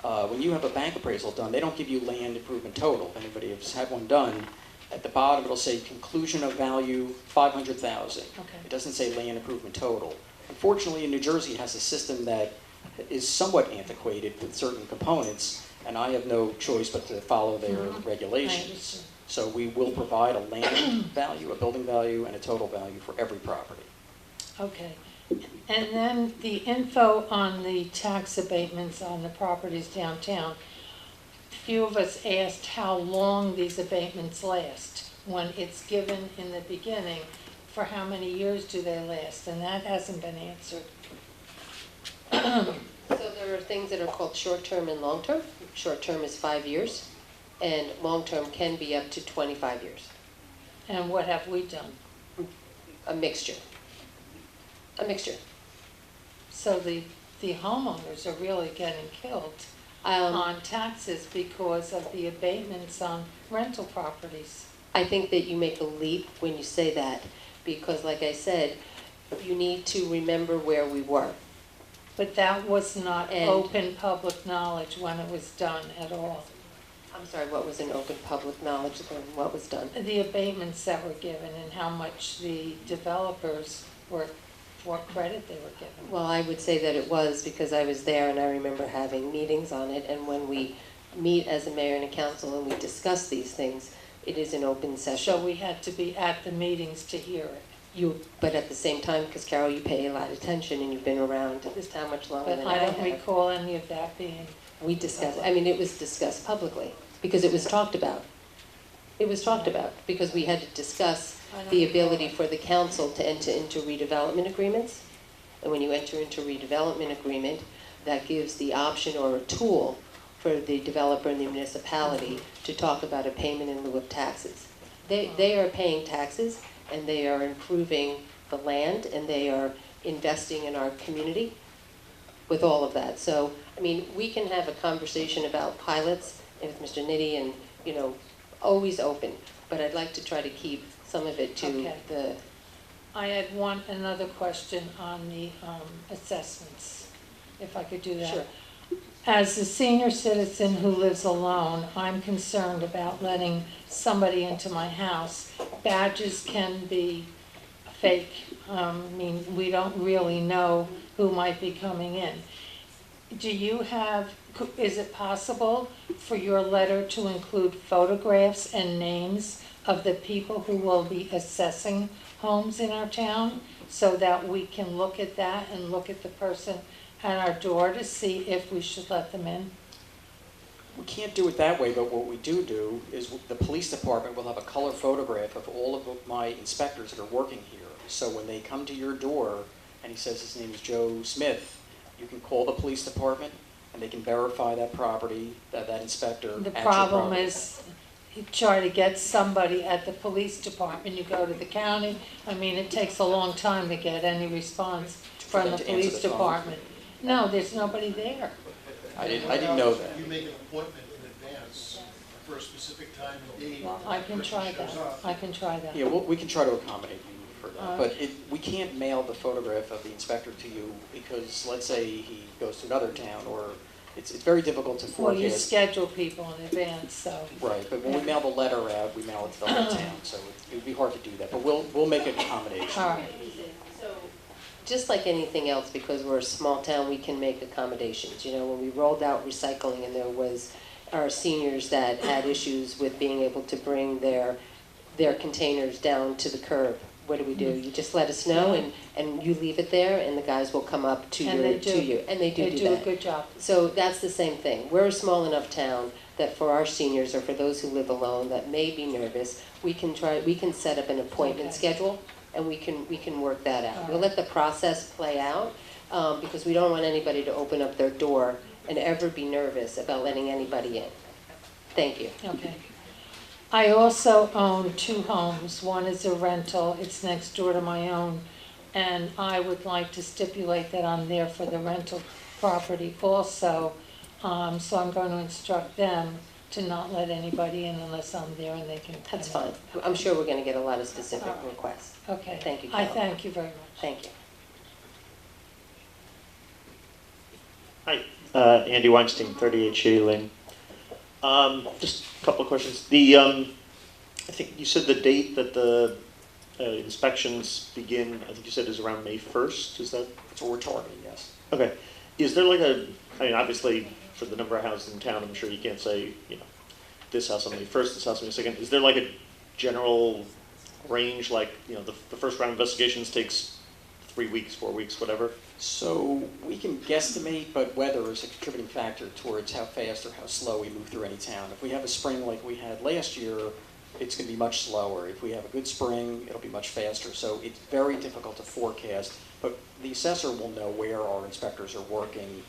when you have a bank appraisal done, they don't give you land improvement total. If anybody has had one done, at the bottom it'll say conclusion of value 500,000. It doesn't say land improvement total. Unfortunately, in New Jersey, it has a system that is somewhat antiquated with certain components, and I have no choice but to follow their regulations. So we will provide a land value, a building value, and a total value for every property. Okay. And then the info on the tax abatements on the properties downtown. A few of us asked how long these abatements last. When it's given in the beginning, for how many years do they last? And that hasn't been answered. So there are things that are called short-term and long-term. Short-term is 5 years, and long-term can be up to 25 years. And what have we done? A mixture. A mixture. So the homeowners are really getting killed on taxes because of the abatements on rental properties. I think that you make a leap when you say that, because like I said, you need to remember where we were. But that was not open public knowledge when it was done at all. I'm sorry, what was in open public knowledge when what was done? The abatements that were given and how much the developers were, what credit they were given. Well, I would say that it was because I was there and I remember having meetings on it, and when we meet as a mayor and a council and we discuss these things, it is an open session. So we had to be at the meetings to hear it. But at the same time, because Carol, you pay a lot of attention and you've been around this town much longer than I have. But I don't recall any of that being. We discussed, I mean, it was discussed publicly because it was talked about. It was talked about because we had to discuss the ability for the council to enter into redevelopment agreements. And when you enter into redevelopment agreement, that gives the option or a tool for the developer and the municipality to talk about a payment in lieu of taxes. They are paying taxes, and they are improving the land, and they are investing in our community with all of that. So, I mean, we can have a conversation about pilots with Mr. Nitti and, you know, always open, but I'd like to try to keep some of it to the... I had another question on the assessments, if I could do that. Sure. As a senior citizen who lives alone, I'm concerned about letting somebody into my house. Badges can be fake. I mean, we don't really know who might be coming in. Is it possible for your letter to include photographs and names of the people who will be assessing homes in our town so that we can look at that and look at the person at our door to see if we should let them in? We can't do it that way, but what we do is the police department will have a color photograph of all of my inspectors that are working here. So when they come to your door and he says his name is Joe Smith, you can call the police department and they can verify that property, that inspector. The problem is you try to get somebody at the police department, you go to the county. I mean, it takes a long time to get any response from the police department. No, there's nobody there. I didn't know that. You make an appointment in advance for a specific time and date. Well, I can try that. I can try that. Yeah, we can try to accommodate you for that. But we can't mail the photograph of the inspector to you because let's say he goes to another town, or it's very difficult to forecast. Well, you schedule people in advance, so. Right, but when we mail the letter out, we mail it to the whole town, so it would be hard to do that. But we'll make an accommodation. All right. Just like anything else, because we're a small town, we can make accommodations. You know, when we rolled out recycling and there was our seniors that had issues with being able to bring their containers down to the curb what do we do? You just let us know, and you leave it there, and the guys will come up to And they do. you, and they do They do a that. good job. So that's the same thing. We're a small enough town that for our seniors or for those who live alone that may be nervous, we can set up an appointment Okay. schedule, and we can work that out. All We'll let the process play out, because we don't want anybody to open up their door and ever be nervous about letting anybody in. Thank you. Okay. I also own 2 homes. One is a rental, it's next door to my own, and I would like to stipulate that I'm there for the rental property also. So I'm going to instruct them to not let anybody in unless I'm there and they can come That's in. fine. I'm sure we're gonna get a lot of specific requests. Okay. Thank you, I Carol. thank you very much. Thank you. Hi, Andy Weinstein, 38 Shady Lane. Just a couple of questions. I think you said the date that the inspections begin, I think you said is around May 1st, is that? That's what we're targeting, yes. Okay. Is there like I mean, obviously, for the number of houses in town, I'm sure you can't say, this house on May 1st, this house on May 2nd. Is there like a general range, like, the first round of investigations takes 3 weeks, 4 weeks, whatever? So we can guesstimate, but weather is a contributing factor towards how fast or how slow we move through any town. If we have a spring like we had last year, it's going to be much slower. If we have a good spring, it'll be much faster. So it's very difficult to forecast, but the assessor will know where our inspectors are working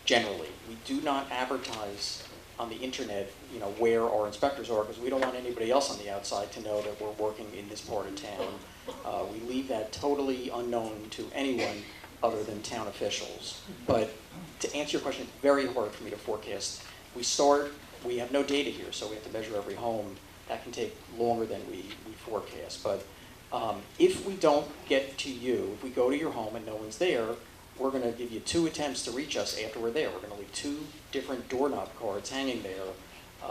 generally. We do not advertise on the internet, where our inspectors are, because we don't want anybody else on the outside to know that we're working in this part of town. We leave that totally unknown to anyone other than town officials. But to answer your question, it's very hard for me to forecast. We have no data here, so we have to measure every home. That can take longer than we forecast. But if we don't get to you, if we go to your home and no one's there, we're going to give you 2 attempts to reach us after we're there. We're going to leave 2 different doorknob cards hanging there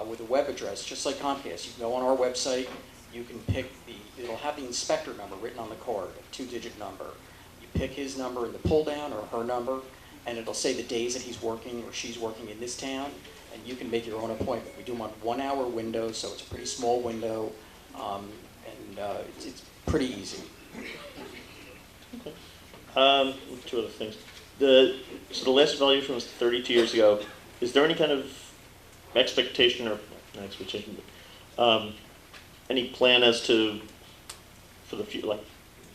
with a web address, just like Comcast. You can go on our website, you can pick it'll have the inspector number written on the card, a 2-digit number. You pick his number in the pull down or her number, and it'll say the days that he's working or she's working in this town, and you can make your own appointment. We do them on 1-hour windows, so it's a pretty small window, and it's pretty easy. Okay. 2 other things. So the last evaluation was 32 years ago. Is there any kind of expectation or not expectation, but any plan as to for the future, like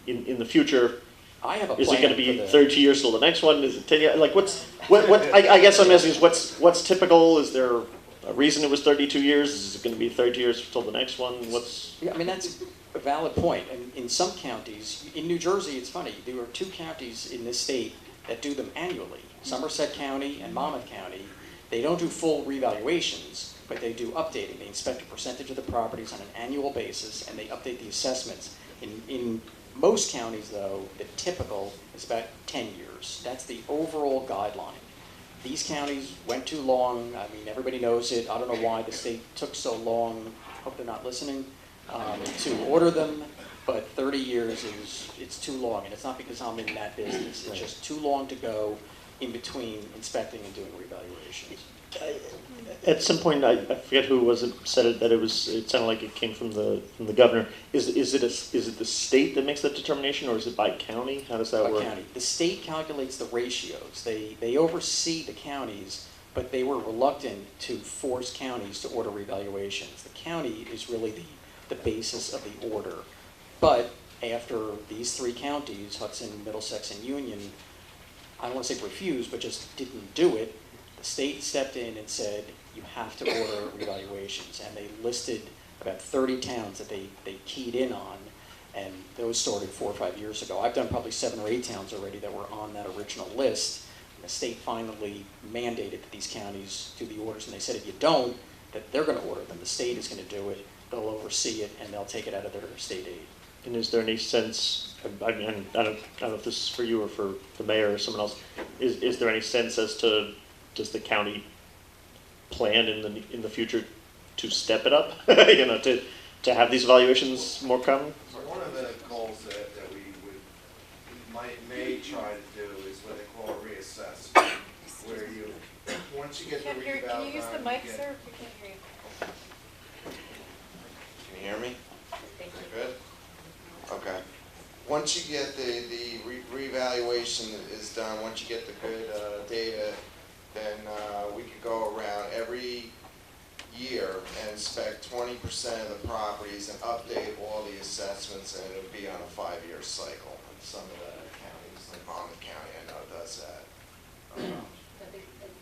in the future? I have a Is plan it going to be for the- 32 years till the next one? Is it 10 years? Like what? I guess I'm asking is what's typical? Is there a reason it was 32 years? Is it going to be 32 years till the next one? Yeah, I mean, that's a valid point. And in some counties, in New Jersey, it's funny, there are 2 counties in this state that do them annually, Somerset County and Monmouth County. They don't do full revaluations, but they do updating. They inspect a percentage of the properties on an annual basis, and they update the assessments. In most counties, though, the typical is about 10 years. That's the overall guideline. These counties went too long. I mean, everybody knows it. I don't know why the state took so long. Hope they're not listening. To order them, but 30 years it's too long, and it's not because I'm in that business. It's just too long to go in between inspecting and doing revaluations. At some point, I forget who was it said it that it sounded like it came from the governor. Is it the state that makes that determination, or is it by county? How does that work? By county. The state calculates the ratios. They oversee the counties, but they were reluctant to force counties to order revaluations. The county is really the basis of the order. But after these 3 counties, Hudson, Middlesex, and Union, I don't want to say refused, but just didn't do it, the state stepped in and said, you have to order revaluations. And they listed about 30 towns that they keyed in on, and those started 4 or 5 years ago. I've done probably 7 or 8 towns already that were on that original list. The state finally mandated that these counties do the orders, and they said if you don't, that they're going to order them. The state is going to do it. They'll oversee it, and they'll take it out of their state aid. And is there any sense, I mean, I don't know if this is for you or for the mayor or someone else, is there any sense as to, does the county plan in the future to step it up, to have these evaluations more common? So one of the goals that we may try to do is what they call a reassessment, where you, once you get the reval Can you use the done, mic, you get- sir? We can't hear you. Can you hear me? Is that good? Okay. once you get the revaluation is done, once you get the good data, then we could go around every year and inspect 20% of the properties and update all the assessments, and it would be on a 5-year cycle. And some of the counties, like Monmouth County, I know does that.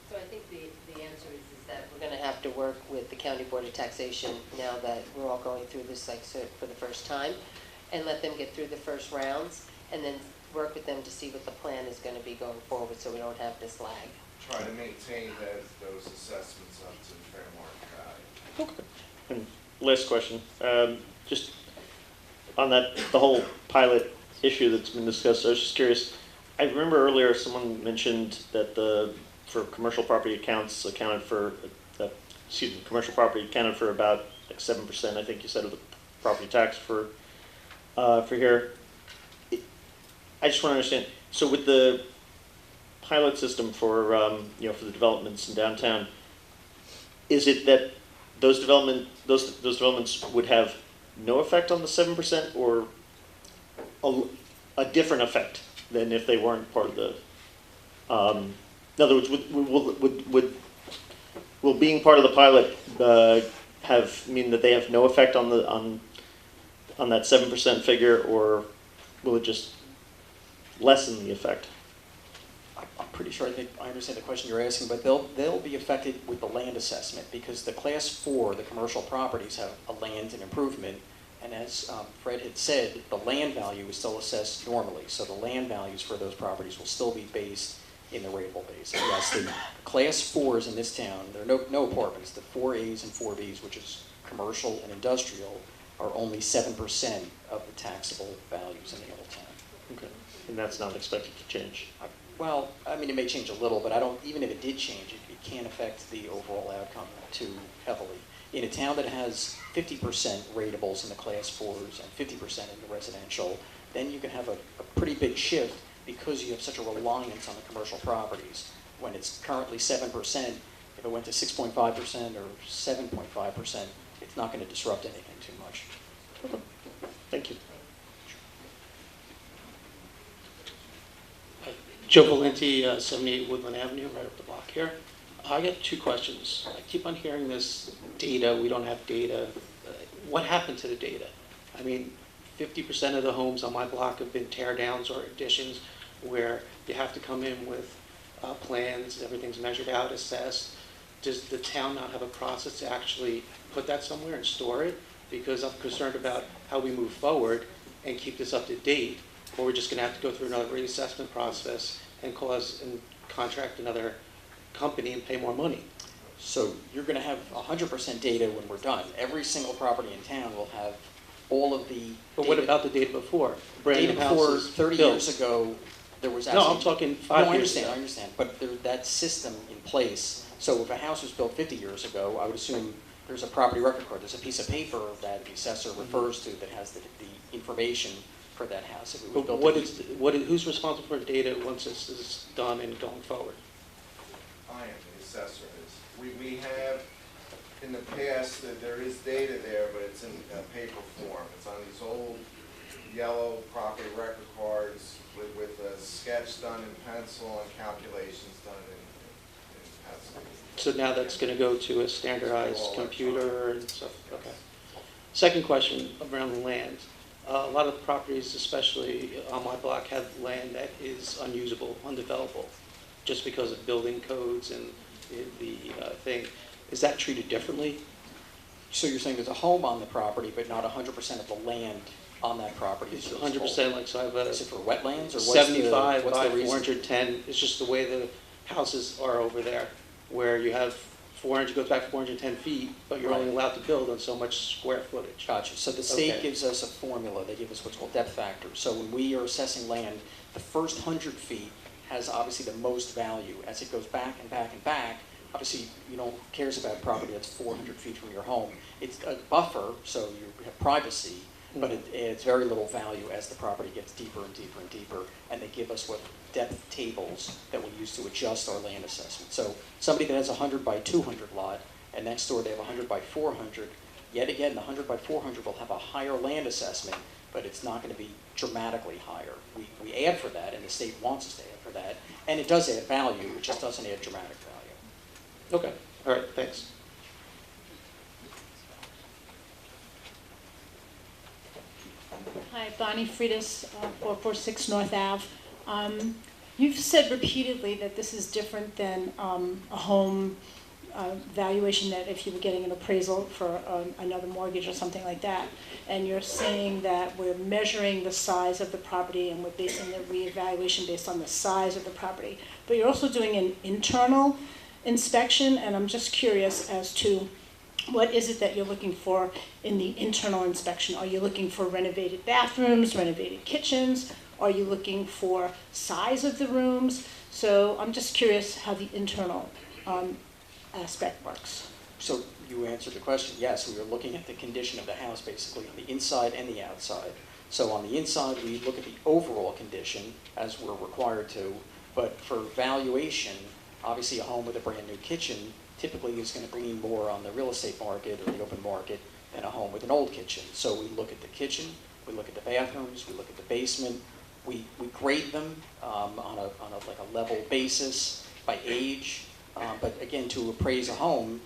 So I think the answer is that we're going to have to work with the County Board of Taxation now that we're all going through this for the first time, and let them get through the first rounds, and then work with them to see what the plan is going to be going forward, so we don't have this lag. Try to maintain those assessments up to fair market value. Okay. And last question, just on that, the whole pilot issue that's been discussed, I was just curious. I remember earlier someone mentioned that for commercial property accounts accounted for, commercial property accounted for about like 7%, I think you said, of the property tax for here. I just want to understand, so with the pilot system for, for the developments in downtown, is it that those developments would have no effect on the 7%, or a different effect than if they weren't part of the, in other words, will being part of the pilot mean that they have no effect on that 7% figure, or will it just lessen the effect? I'm pretty sure I understand the question you're asking, but they'll be affected with the land assessment, because the class 4, the commercial properties, have a land and improvement, and as Fred had said, the land value is still assessed normally, so the land values for those properties will still be based in the rateable base. And yes, the class 4s in this town, there are no apartments. The 4As and 4Bs, which is commercial and industrial, are only 7% of the taxable values in the whole town. Okay, and that's not expected to change? Well, I mean, it may change a little, but even if it did change, it can't affect the overall outcome too heavily. In a town that has 50% ratables in the class 4s and 50% in the residential, then you can have a pretty big shift, because you have such a reliance on the commercial properties. When it's currently 7%, if it went to 6.5% or 7.5%, it's not going to disrupt anything too much. Okay. Thank you. Joe Valenti, 78 Woodland Avenue, right up the block here. I got 2 questions. I keep on hearing this data, we don't have data. What happened to the data? I mean, 50% of the homes on my block have been tear downs or additions, where you have to come in with plans, everything's measured out, assessed. Does the town not have a process to actually put that somewhere and store it? Because I'm concerned about how we move forward and keep this up to date, or we're just going to have to go through another reassessment process and contract another company and pay more money. So you're going to have 100% data when we're done. Every single property in town will have all of the But what about the data before? Data before 30 years ago, there was No, I'm talking 5 years ago. I understand. But that system in place, so if a house was built 50 years ago, I would assume there's a property record card. There's a piece of paper that the assessor refers to that has the information for that house. If it was built Who's responsible for data once this is done and going forward? I am, the assessor is. We have, in the past, there is data there, but it's in paper form. It's on these old yellow property record cards with a sketch done in pencil and calculations done in pencil. So now that's going to go to a standardized computer and stuff. Okay. Second question around the land. A lot of properties, especially on my block, have land that is unusable, undevelopable, just because of building codes and the thing. Is that treated differently? So you're saying there's a home on the property, but not 100% of the land on that property? It's 100%, like, so I have a... Is it for wetlands, or 75 what's by the reason? 410. It's just the way the houses are over there, where you have 400, goes back 410 feet, but you're only allowed to build on so much square footage. Gotcha. So the state gives us a formula. They give us what's called depth factor. So when we are assessing land, the first 100 feet has obviously the most value. As it goes back and back and back, obviously you don't cares about property that's 400 feet from your home. It's a buffer, so you have privacy, but it adds very little value as the property gets deeper and deeper and deeper, and they give us what depth tables that we use to adjust our land assessment. So somebody that has a 100 by 200 lot, and next door they have a 100 by 400, Yet again, the 100 by 400 will have a higher land assessment, but it's not going to be dramatically higher. We add for that, and the state wants us to add for that, and it does add value, it just doesn't add dramatic value. Okay, all right, thanks. Hi, Bonnie Freitas, 446 North Ave. You've said repeatedly that this is different than a home valuation, that if you were getting an appraisal for another mortgage or something like that, and you're saying that we're measuring the size of the property and we're basing the reevaluation based on the size of the property. But you're also doing an internal inspection, and I'm just curious as to what is it that you're looking for in the internal inspection? Are you looking for renovated bathrooms, renovated kitchens? Are you looking for size of the rooms? So I'm just curious how the internal aspect works. So you answered the question, yes, we are looking at the condition of the house basically on the inside and the outside. So on the inside, we look at the overall condition as we're required to, but for valuation, obviously a home with a brand new kitchen typically is going to glean more on the real estate market or the open market than a home with an old kitchen. So we look at the kitchen, we look at the bathrooms, we look at the basement, we grade them on a level basis by age. But again, to appraise a home,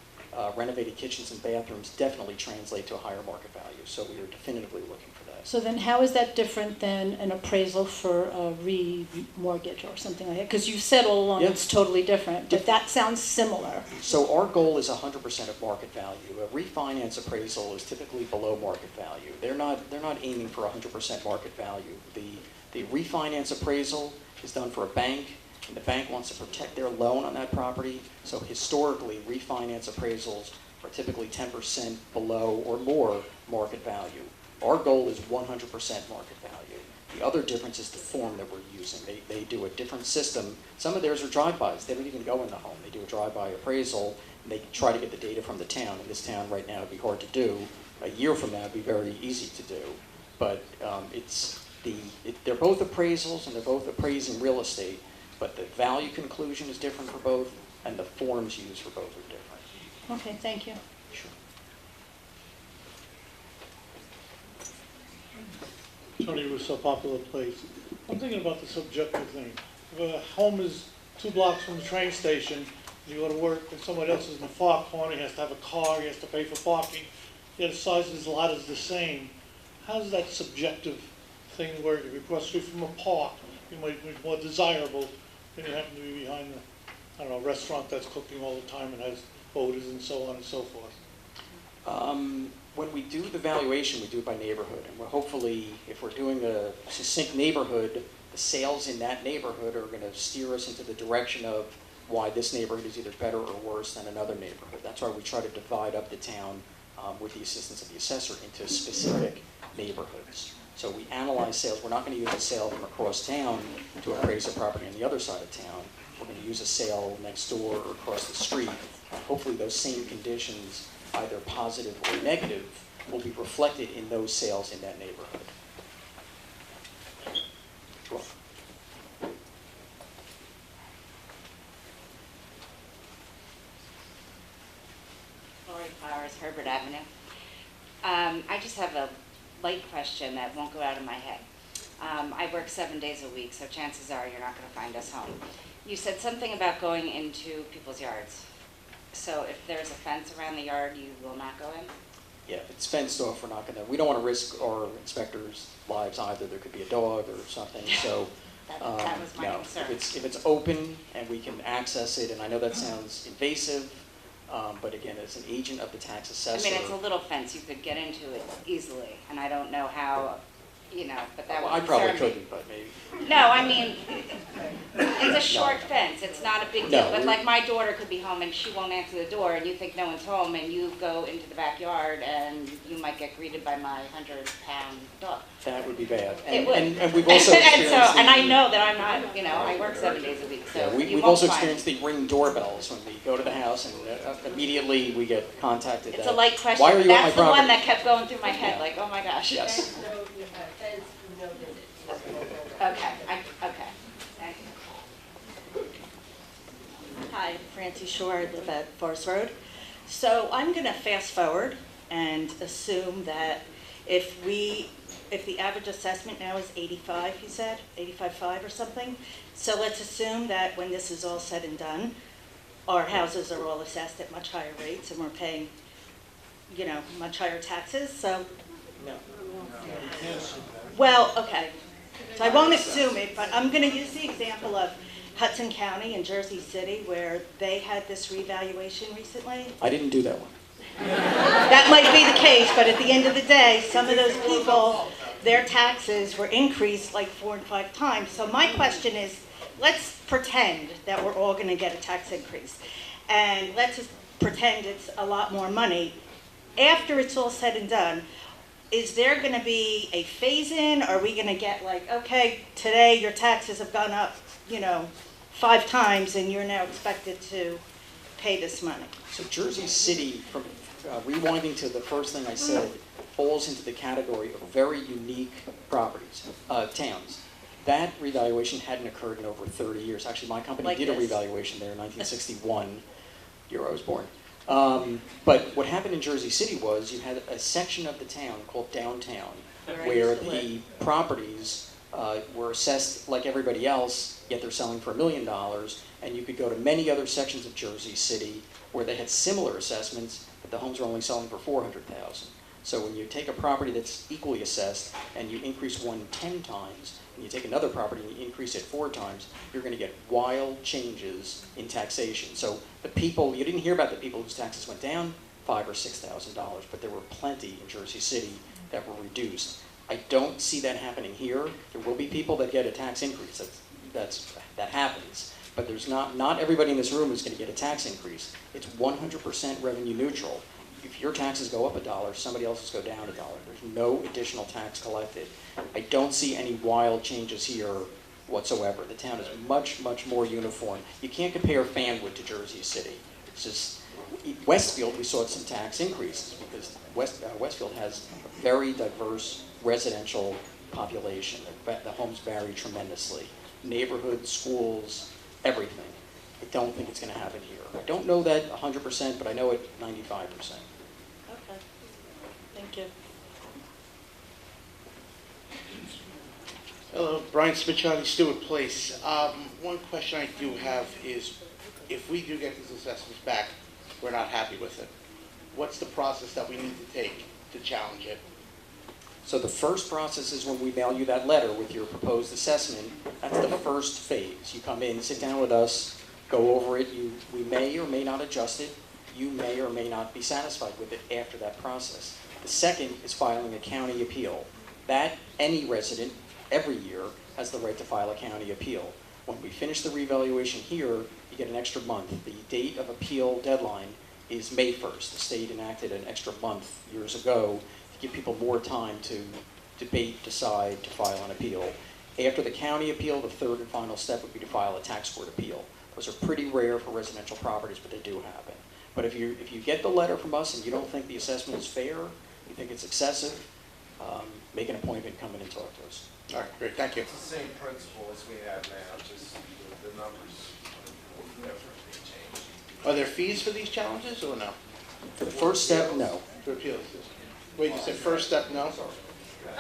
renovated kitchens and bathrooms definitely translate to a higher market value. So we are definitively looking for that. So then how is that different than an appraisal for a re-mortgage or something like that? Because you said all along it's totally different, but that sounds similar. So our goal is 100% of market value. A refinance appraisal is typically below market value. They're not aiming for 100% market value. The refinance appraisal is done for a bank, and the bank wants to protect their loan on that property. So historically, refinance appraisals are typically 10% below or more market value. Our goal is 100% market value. The other difference is the form that we're using. They do a different system. Some of theirs are drive-bys. They don't even go in the home. They do a drive-by appraisal, and they try to get the data from the town. In this town right now, it'd be hard to do. A year from now, it'd be very easy to do. But they're both appraisals, and they're both appraising real estate, but the value conclusion is different for both, and the forms used for both are different. Okay, thank you. Sure. Tony Russo, Popular Place. I'm thinking about the subjective thing. If a home is 2 blocks from the train station, you go to work, and someone else is in the far corner, he has to have a car, he has to pay for parking, yet the size of his lot is the same. How does that subjective thing work? If you cross the street from a park, you might be more desirable than you happen to be behind a restaurant that's cooking all the time and has odors and so on and so forth. When we do the valuation, we do it by neighborhood. And we're hopefully, if we're doing a succinct neighborhood, the sales in that neighborhood are going to steer us into the direction of why this neighborhood is either better or worse than another neighborhood. That's why we try to divide up the town with the assistance of the assessor into specific neighborhoods. So we analyze sales. We're not going to use a sale from across town to appraise a property on the other side of town. We're going to use a sale next door or across the street. And hopefully those same conditions, either positive or negative, will be reflected in those sales in that neighborhood. Sure. Lori Flowers, Herbert Avenue. I just have a light question that won't go out of my head. I work 7 days a week, so chances are you're not going to find us home. You said something about going into people's yards. So if there's a fence around the yard, you will not go in? Yeah, if it's fenced off, we don't want to risk our inspectors' lives either. There could be a dog or something, so. That was my concern. If it's open and we can access it, and I know that sounds invasive, but again, as an agent of the tax assessor. I mean, it's a little fence. You could get into it easily, and I don't know how, but that would I probably concern me. couldn't, but maybe. No, I mean, it's a short fence. It's not a big deal. No, But like my daughter could be home and she won't answer the door, and you think no one's home, and you go into the backyard, and you might get greeted by my 100-pound dog. That would be bad. It would. And we've also experienced and I know that I'm not, I work 7 days a week, so yeah, you we've won't also find experienced the ring doorbells when we go to the house, and immediately we get contacted. It's a light question, Why are but you at my that's the property? one that kept going through my head, Yeah. like, oh my gosh. Yes. Okay, okay. Thank you. Hi, Francie Shore, I live at Forest Road. So I'm going to fast forward and assume that if the average assessment now is 85, you said, 85.5 or something, so let's assume that when this is all said and done, our houses are all assessed at much higher rates and we're paying, you know, much higher taxes, so. No. Well, okay, so I won't assume it, but I'm gonna use the example of Hudson County and Jersey City where they had this revaluation recently. I didn't do that one. That might be the case, but at the end of the day, some of those people, their taxes were increased like 4 and 5 times. So my question is, let's pretend that we're all gonna get a tax increase. And let's just pretend it's a lot more money. After it's all said and done, is there gonna be a phase-in? Are we gonna get like, okay, today your taxes have gone up, you know, 5 times and you're now expected to pay this money? So Jersey City, from rewinding to the first thing I said, falls into the category of very unique properties, towns. That revaluation hadn't occurred in over 30 years. Actually, my company Like did a this. revaluation there in 1961, year I was born. But what happened in Jersey City was you had a section of the town called downtown, where the properties were assessed like everybody else, yet they're selling for $1 million, and you could go to many other sections of Jersey City where they had similar assessments, but the homes were only selling for $400,000. So when you take a property that's equally assessed and you increase one 10 times, and you take another property and you increase it 4 times, you're going to get wild changes in taxation. So the people, you didn't hear about the people whose taxes went down $5,000 or $6,000, but there were plenty in Jersey City that were reduced. I don't see that happening here. There will be people that get a tax increase. That happens. But there's not everybody in this room is going to get a tax increase. It's 100% revenue neutral. If your taxes go up $1, somebody else's go down $1. There's no additional tax collected. I don't see any wild changes here whatsoever. The town is much, much more uniform. You can't compare Fanwood to Jersey City. It's just, Westfield, we saw some tax increases because Westfield has a very diverse residential population. The homes vary tremendously. Neighborhoods, schools, everything. I don't think it's going to happen here. I don't know that 100%, but I know it 95%. Okay, thank you. Hello, Brian Spicciani, Stewart Place. One question I do have is, if we do get these assessments back, we're not happy with it, what's the process that we need to take to challenge it? So the first process is when we mail you that letter with your proposed assessment. That's the first phase. You come in, sit down with us, go over it. We may or may not adjust it. You may or may not be satisfied with it after that process. The second is filing a county appeal. That any resident every year has the right to file a county appeal. When we finish the revaluation here, you get an extra month. The date of appeal deadline is May 1st. The state enacted an extra month years ago to give people more time to debate, decide, to file an appeal. After the county appeal, the third and final step would be to file a tax court appeal. Those are pretty rare for residential properties, but they do happen. But if you get the letter from us and you don't think the assessment is fair, you think it's excessive, make an appointment, come in and talk to us. All right, great, thank you. It's the same principle as we have now, just the numbers will definitely change. Are there fees for these challenges or no? For the first step, no. For appeals? Wait, you said first step, no?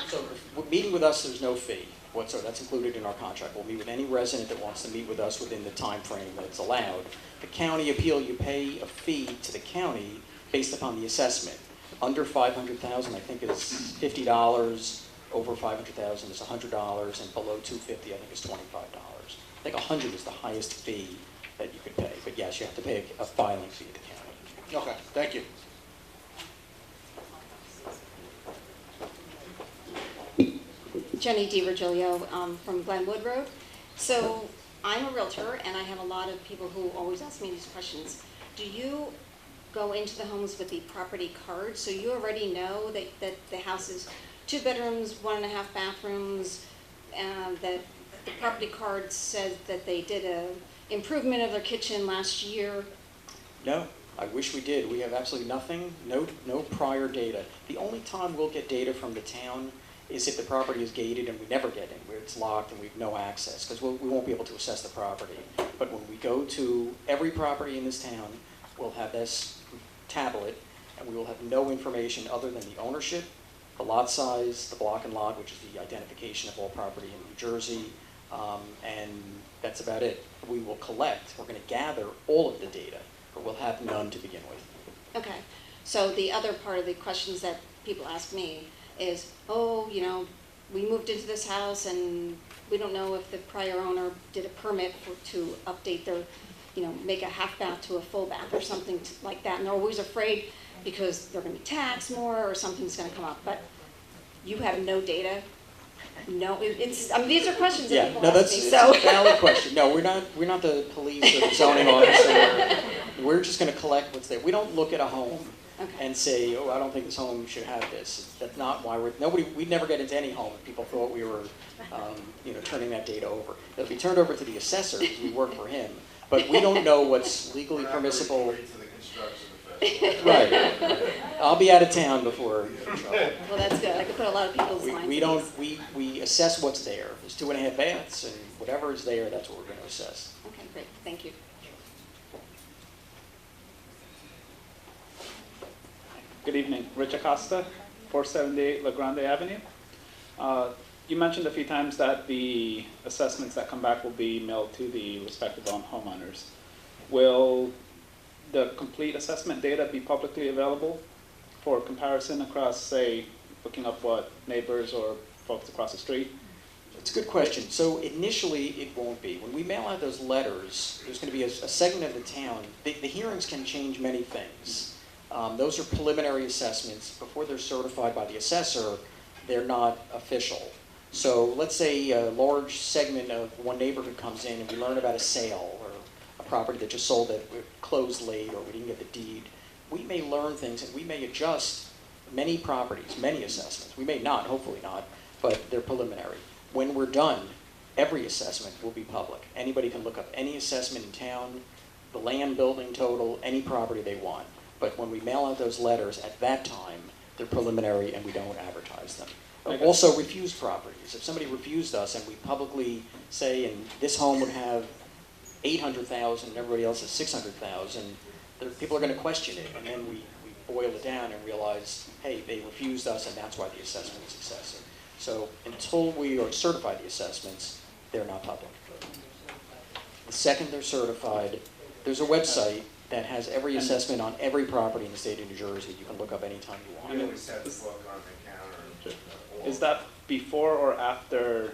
So meeting with us, there's no fee whatsoever. That's included in our contract. We'll meet with any resident that wants to meet with us within the time frame that it's allowed. The county appeal, you pay a fee to the county based upon the assessment. Under $500,000, I think it's $50. Over $500,000 is $100, and below $250,000, I think it's $25. I think $100 is the highest fee that you could pay. But yes, you have to pay a filing fee to the county. Okay, thank you. Jenny DiVirgilio from Glenwood Road. So I'm a realtor, and I have a lot of people who always ask me these questions. Do you go into the homes with the property card, so you already know that the house is 2 bedrooms, 1.5 bathrooms, that the property card says that they did a improvement of their kitchen last year? No, I wish we did. We have absolutely nothing, no prior data. The only time we'll get data from the town is if the property is gated and we never get in, where it's locked and we have no access, because we won't be able to assess the property. But when we go to every property in this town, we'll have this tablet, and we will have no information other than the ownership, the lot size, the block and lot, which is the identification of all property in New Jersey, and that's about it. We will collect, we're going to gather all of the data, but we'll have none to begin with. Okay, so the other part of the questions that people ask me is, oh, you know, we moved into this house and we don't know if the prior owner did a permit to update their, you know, make a half bath to a full bath or something like that. And they're always afraid because they're going to be taxed more or something's going to come up. But you have no data. No, it's. I mean, these are questions that people ask me. So It's a valid question. No, we're not the police or the zoning officer. We're just going to collect what's there. We don't look at a home and say, oh, I don't think this home should have this. That's not why we'd never get into any home if people thought we were, turning that data over. It'll be turned over to the assessor because we work for him. But we don't know what's legally permissible. Right. I'll be out of town before. Well, that's good. I could put a lot of people's lines. We assess what's there. There's 2.5 baths, and whatever is there, that's what we're going to assess. Okay, great. Thank you. Good evening. Rich Acosta, 478 La Grande Avenue. You mentioned a few times that the assessments that come back will be mailed to the respective homeowners. Will the complete assessment data be publicly available for comparison across, say, looking up what neighbors or folks across the street? It's a good question. So initially, it won't be. When we mail out those letters, there's going to be a segment of the town. The hearings can change many things. Those are preliminary assessments. Before they're certified by the assessor, they're not official. So let's say a large segment of one neighborhood comes in and we learn about a sale or a property that just sold that closed late or we didn't get the deed. We may learn things and we may adjust many properties, many assessments. We may not, hopefully not, but they're preliminary. When we're done, every assessment will be public. Anybody can look up any assessment in town, the land, building total, any property they want. But when we mail out those letters, at that time, they're preliminary and we don't advertise them. Also, refused properties. If somebody refused us and we publicly say, and this home would have 800,000 and everybody else has 600,000, people are going to question it. And then we boil it down and realize, hey, they refused us and that's why the assessment is excessive. So until we are certified the assessments, they're not public. The second they're certified, there's a website that has every assessment on every property in the state of New Jersey. You can look up anytime you want. We always have the book on the counter. Is that before or after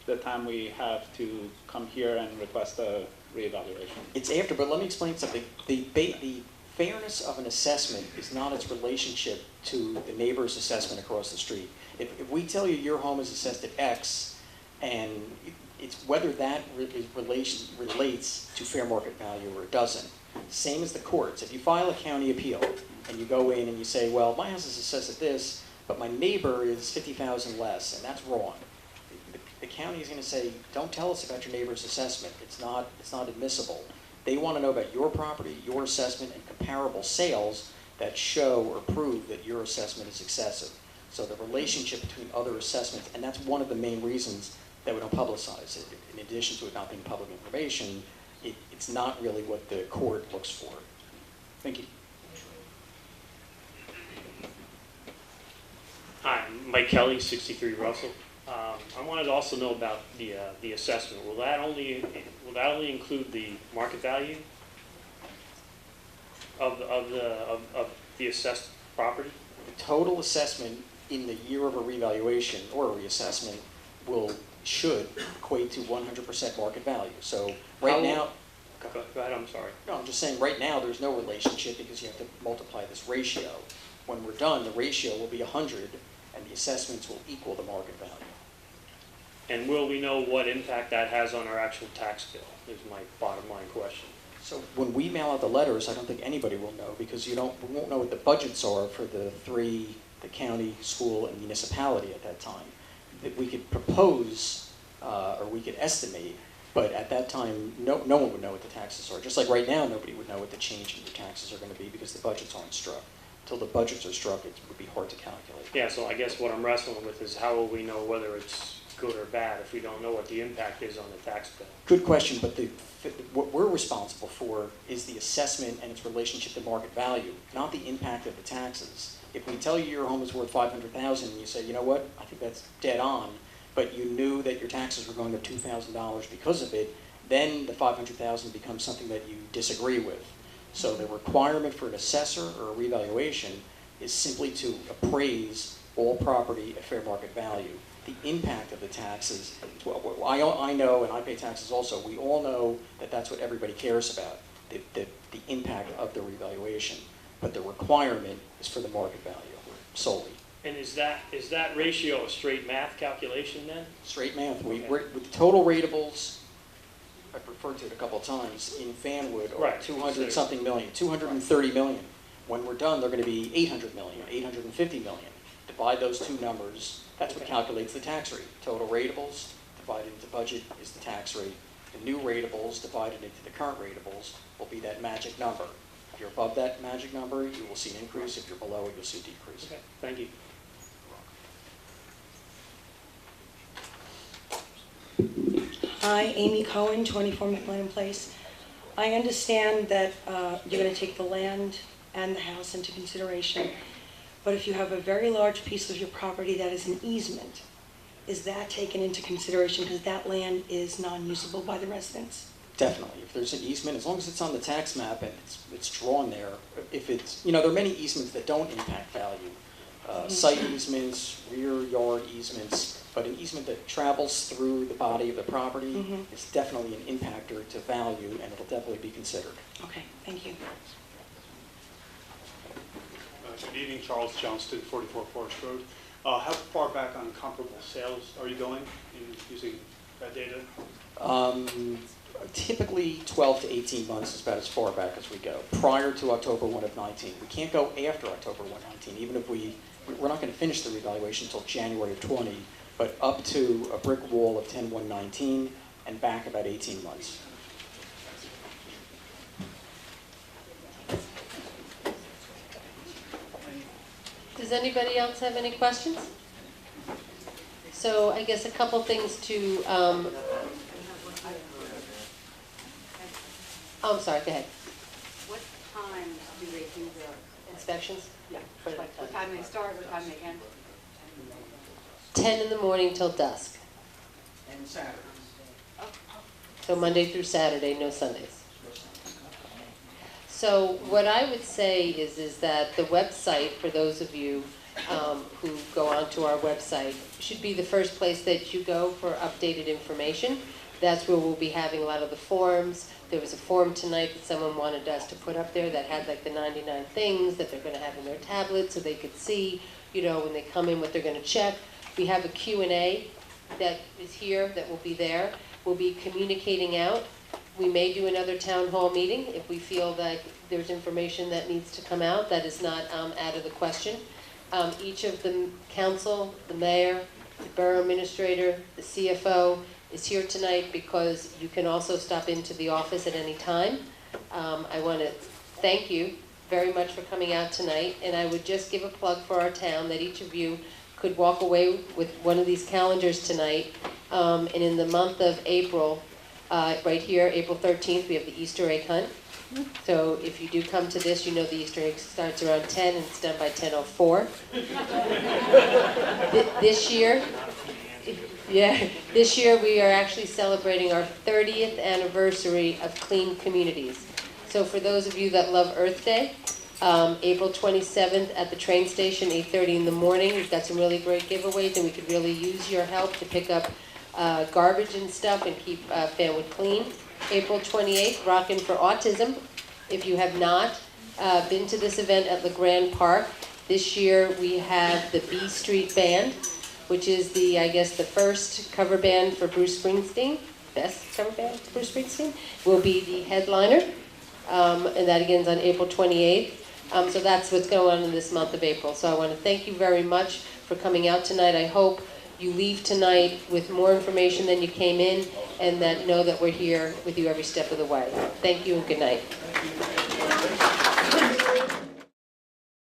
the time we have to come here and request a reevaluation? It's after, but let me explain something. The fairness of an assessment is not its relationship to the neighbor's assessment across the street. If we tell you your home is assessed at X, and it's whether that relates to fair market value or it doesn't. Same as the courts. If you file a county appeal and you go in and you say, well, my house is assessed at this, but my neighbor is 50,000 less, and that's wrong. The county is going to say, don't tell us about your neighbor's assessment. It's not admissible. They want to know about your property, your assessment, and comparable sales that show or prove that your assessment is excessive. So the relationship between other assessments, and that's one of the main reasons that we don't publicize it. In addition to it not being public information, it's not really what the court looks for. Thank you. Hi, I'm Mike Kelly, 63 Russell. I wanted to also know about the assessment. Will that only include the market value of the assessed property? The total assessment in the year of a revaluation or a reassessment should equate to 100% market value. So right now. Go ahead, I'm sorry. No, I'm just saying right now there's no relationship because you have to multiply this ratio. When we're done, the ratio will be 100 and the assessments will equal the market value. And will we know what impact that has on our actual tax bill, is my bottom line question. So when we mail out the letters, I don't think anybody will know because we won't know what the budgets are for the county, school, and municipality at that time. That we could propose or we could estimate, but at that time, no one would know what the taxes are. Just like right now, nobody would know what the change in your taxes are going to be because the budgets aren't struck. Until the budgets are struck, it would be hard to calculate. Yeah, so I guess what I'm wrestling with is how will we know whether it's good or bad if we don't know what the impact is on the tax bill? Good question, but what we're responsible for is the assessment and its relationship to market value, not the impact of the taxes. If we tell you your home is worth $500,000 and you say, you know what, I think that's dead on, but you knew that your taxes were going up $2,000 because of it, then the $500,000 becomes something that you disagree with. So the requirement for an assessor or a revaluation is simply to appraise all property at fair market value. The impact of the taxes, well, I know, and I pay taxes also, we all know that that's what everybody cares about, the impact of the revaluation. But the requirement is for the market value solely. And is that ratio a straight math calculation then? Straight math. With the total ratables, I've referred to it a couple of times, in Fanwood, or 200-something million, 230 million. When we're done, they're going to be 800 million, 850 million. Divide those two numbers, that's what calculates the tax rate. Total ratables divided into budget is the tax rate. The new ratables divided into the current ratables will be that magic number. If you're above that magic number, you will see an increase. If you're below it, you'll see a decrease. Okay, thank you. Hi, Amy Cohen, 24 McLean Place. I understand that you're going to take the land and the house into consideration, but if you have a very large piece of your property that is an easement, is that taken into consideration because that land is non-usable by the residents? Definitely. If there's an easement, as long as it's on the tax map and it's drawn there, if it's, there are many easements that don't impact value. Site easements, rear yard easements, but an easement that travels through the body of the property is definitely an impactor to value, and it'll definitely be considered. Okay, thank you. Good evening, Charles Johnston, 44 Forest Road. How far back on comparable sales are you going in using that data? Typically 12 to 18 months is about as far back as we go, prior to October 1 of 19. We can't go after October 1 of 19, even if we're not going to finish the revaluation until January of 20, but up to a brick wall of 10/1/19 and back about 18 months. Does anybody else have any questions? So I guess a couple things to, I'm sorry, go ahead. What time do they do the Inspections? Yeah. What time they start, what time they end? 10 in the morning till dusk. And Saturdays. So Monday through Saturday, no Sundays. So what I would say is that the website, for those of you who go onto our website, should be the first place that you go for updated information. That's where we'll be having a lot of the forms. There was a form tonight that someone wanted us to put up there that had like the 99 things that they're going to have in their tablet so they could see, when they come in what they're going to check. We have a Q&A that is here, that will be there. We'll be communicating out. We may do another town hall meeting if we feel that there's information that needs to come out that is not out of the question. Each of the council, the mayor, the borough administrator, the CFO is here tonight because you can also stop into the office at any time. I want to thank you very much for coming out tonight, and I would just give a plug for our town that each of you could walk away with one of these calendars tonight. And in the month of April, right here, April 13th, we have the Easter egg hunt. So if you do come to this, you know the Easter egg starts around 10 and it's done by 10:04. This year we are actually celebrating our 30th anniversary of Clean Communities. So for those of you that love Earth Day, April 27th at the train station, 8:30 in the morning. We've got some really great giveaways, and we could really use your help to pick up garbage and stuff and keep Fanwood clean. April 28th, Rockin' for Autism. If you have not been to this event at LeGrand Park, this year we have the B Street Band, which is the first cover band for Bruce Springsteen. Best cover band for Bruce Springsteen will be the headliner, and that again is on April 28th. So that's what's going on in this month of April. So I want to thank you very much for coming out tonight. I hope you leave tonight with more information than you came in, and that know that we're here with you every step of the way. Thank you and good night.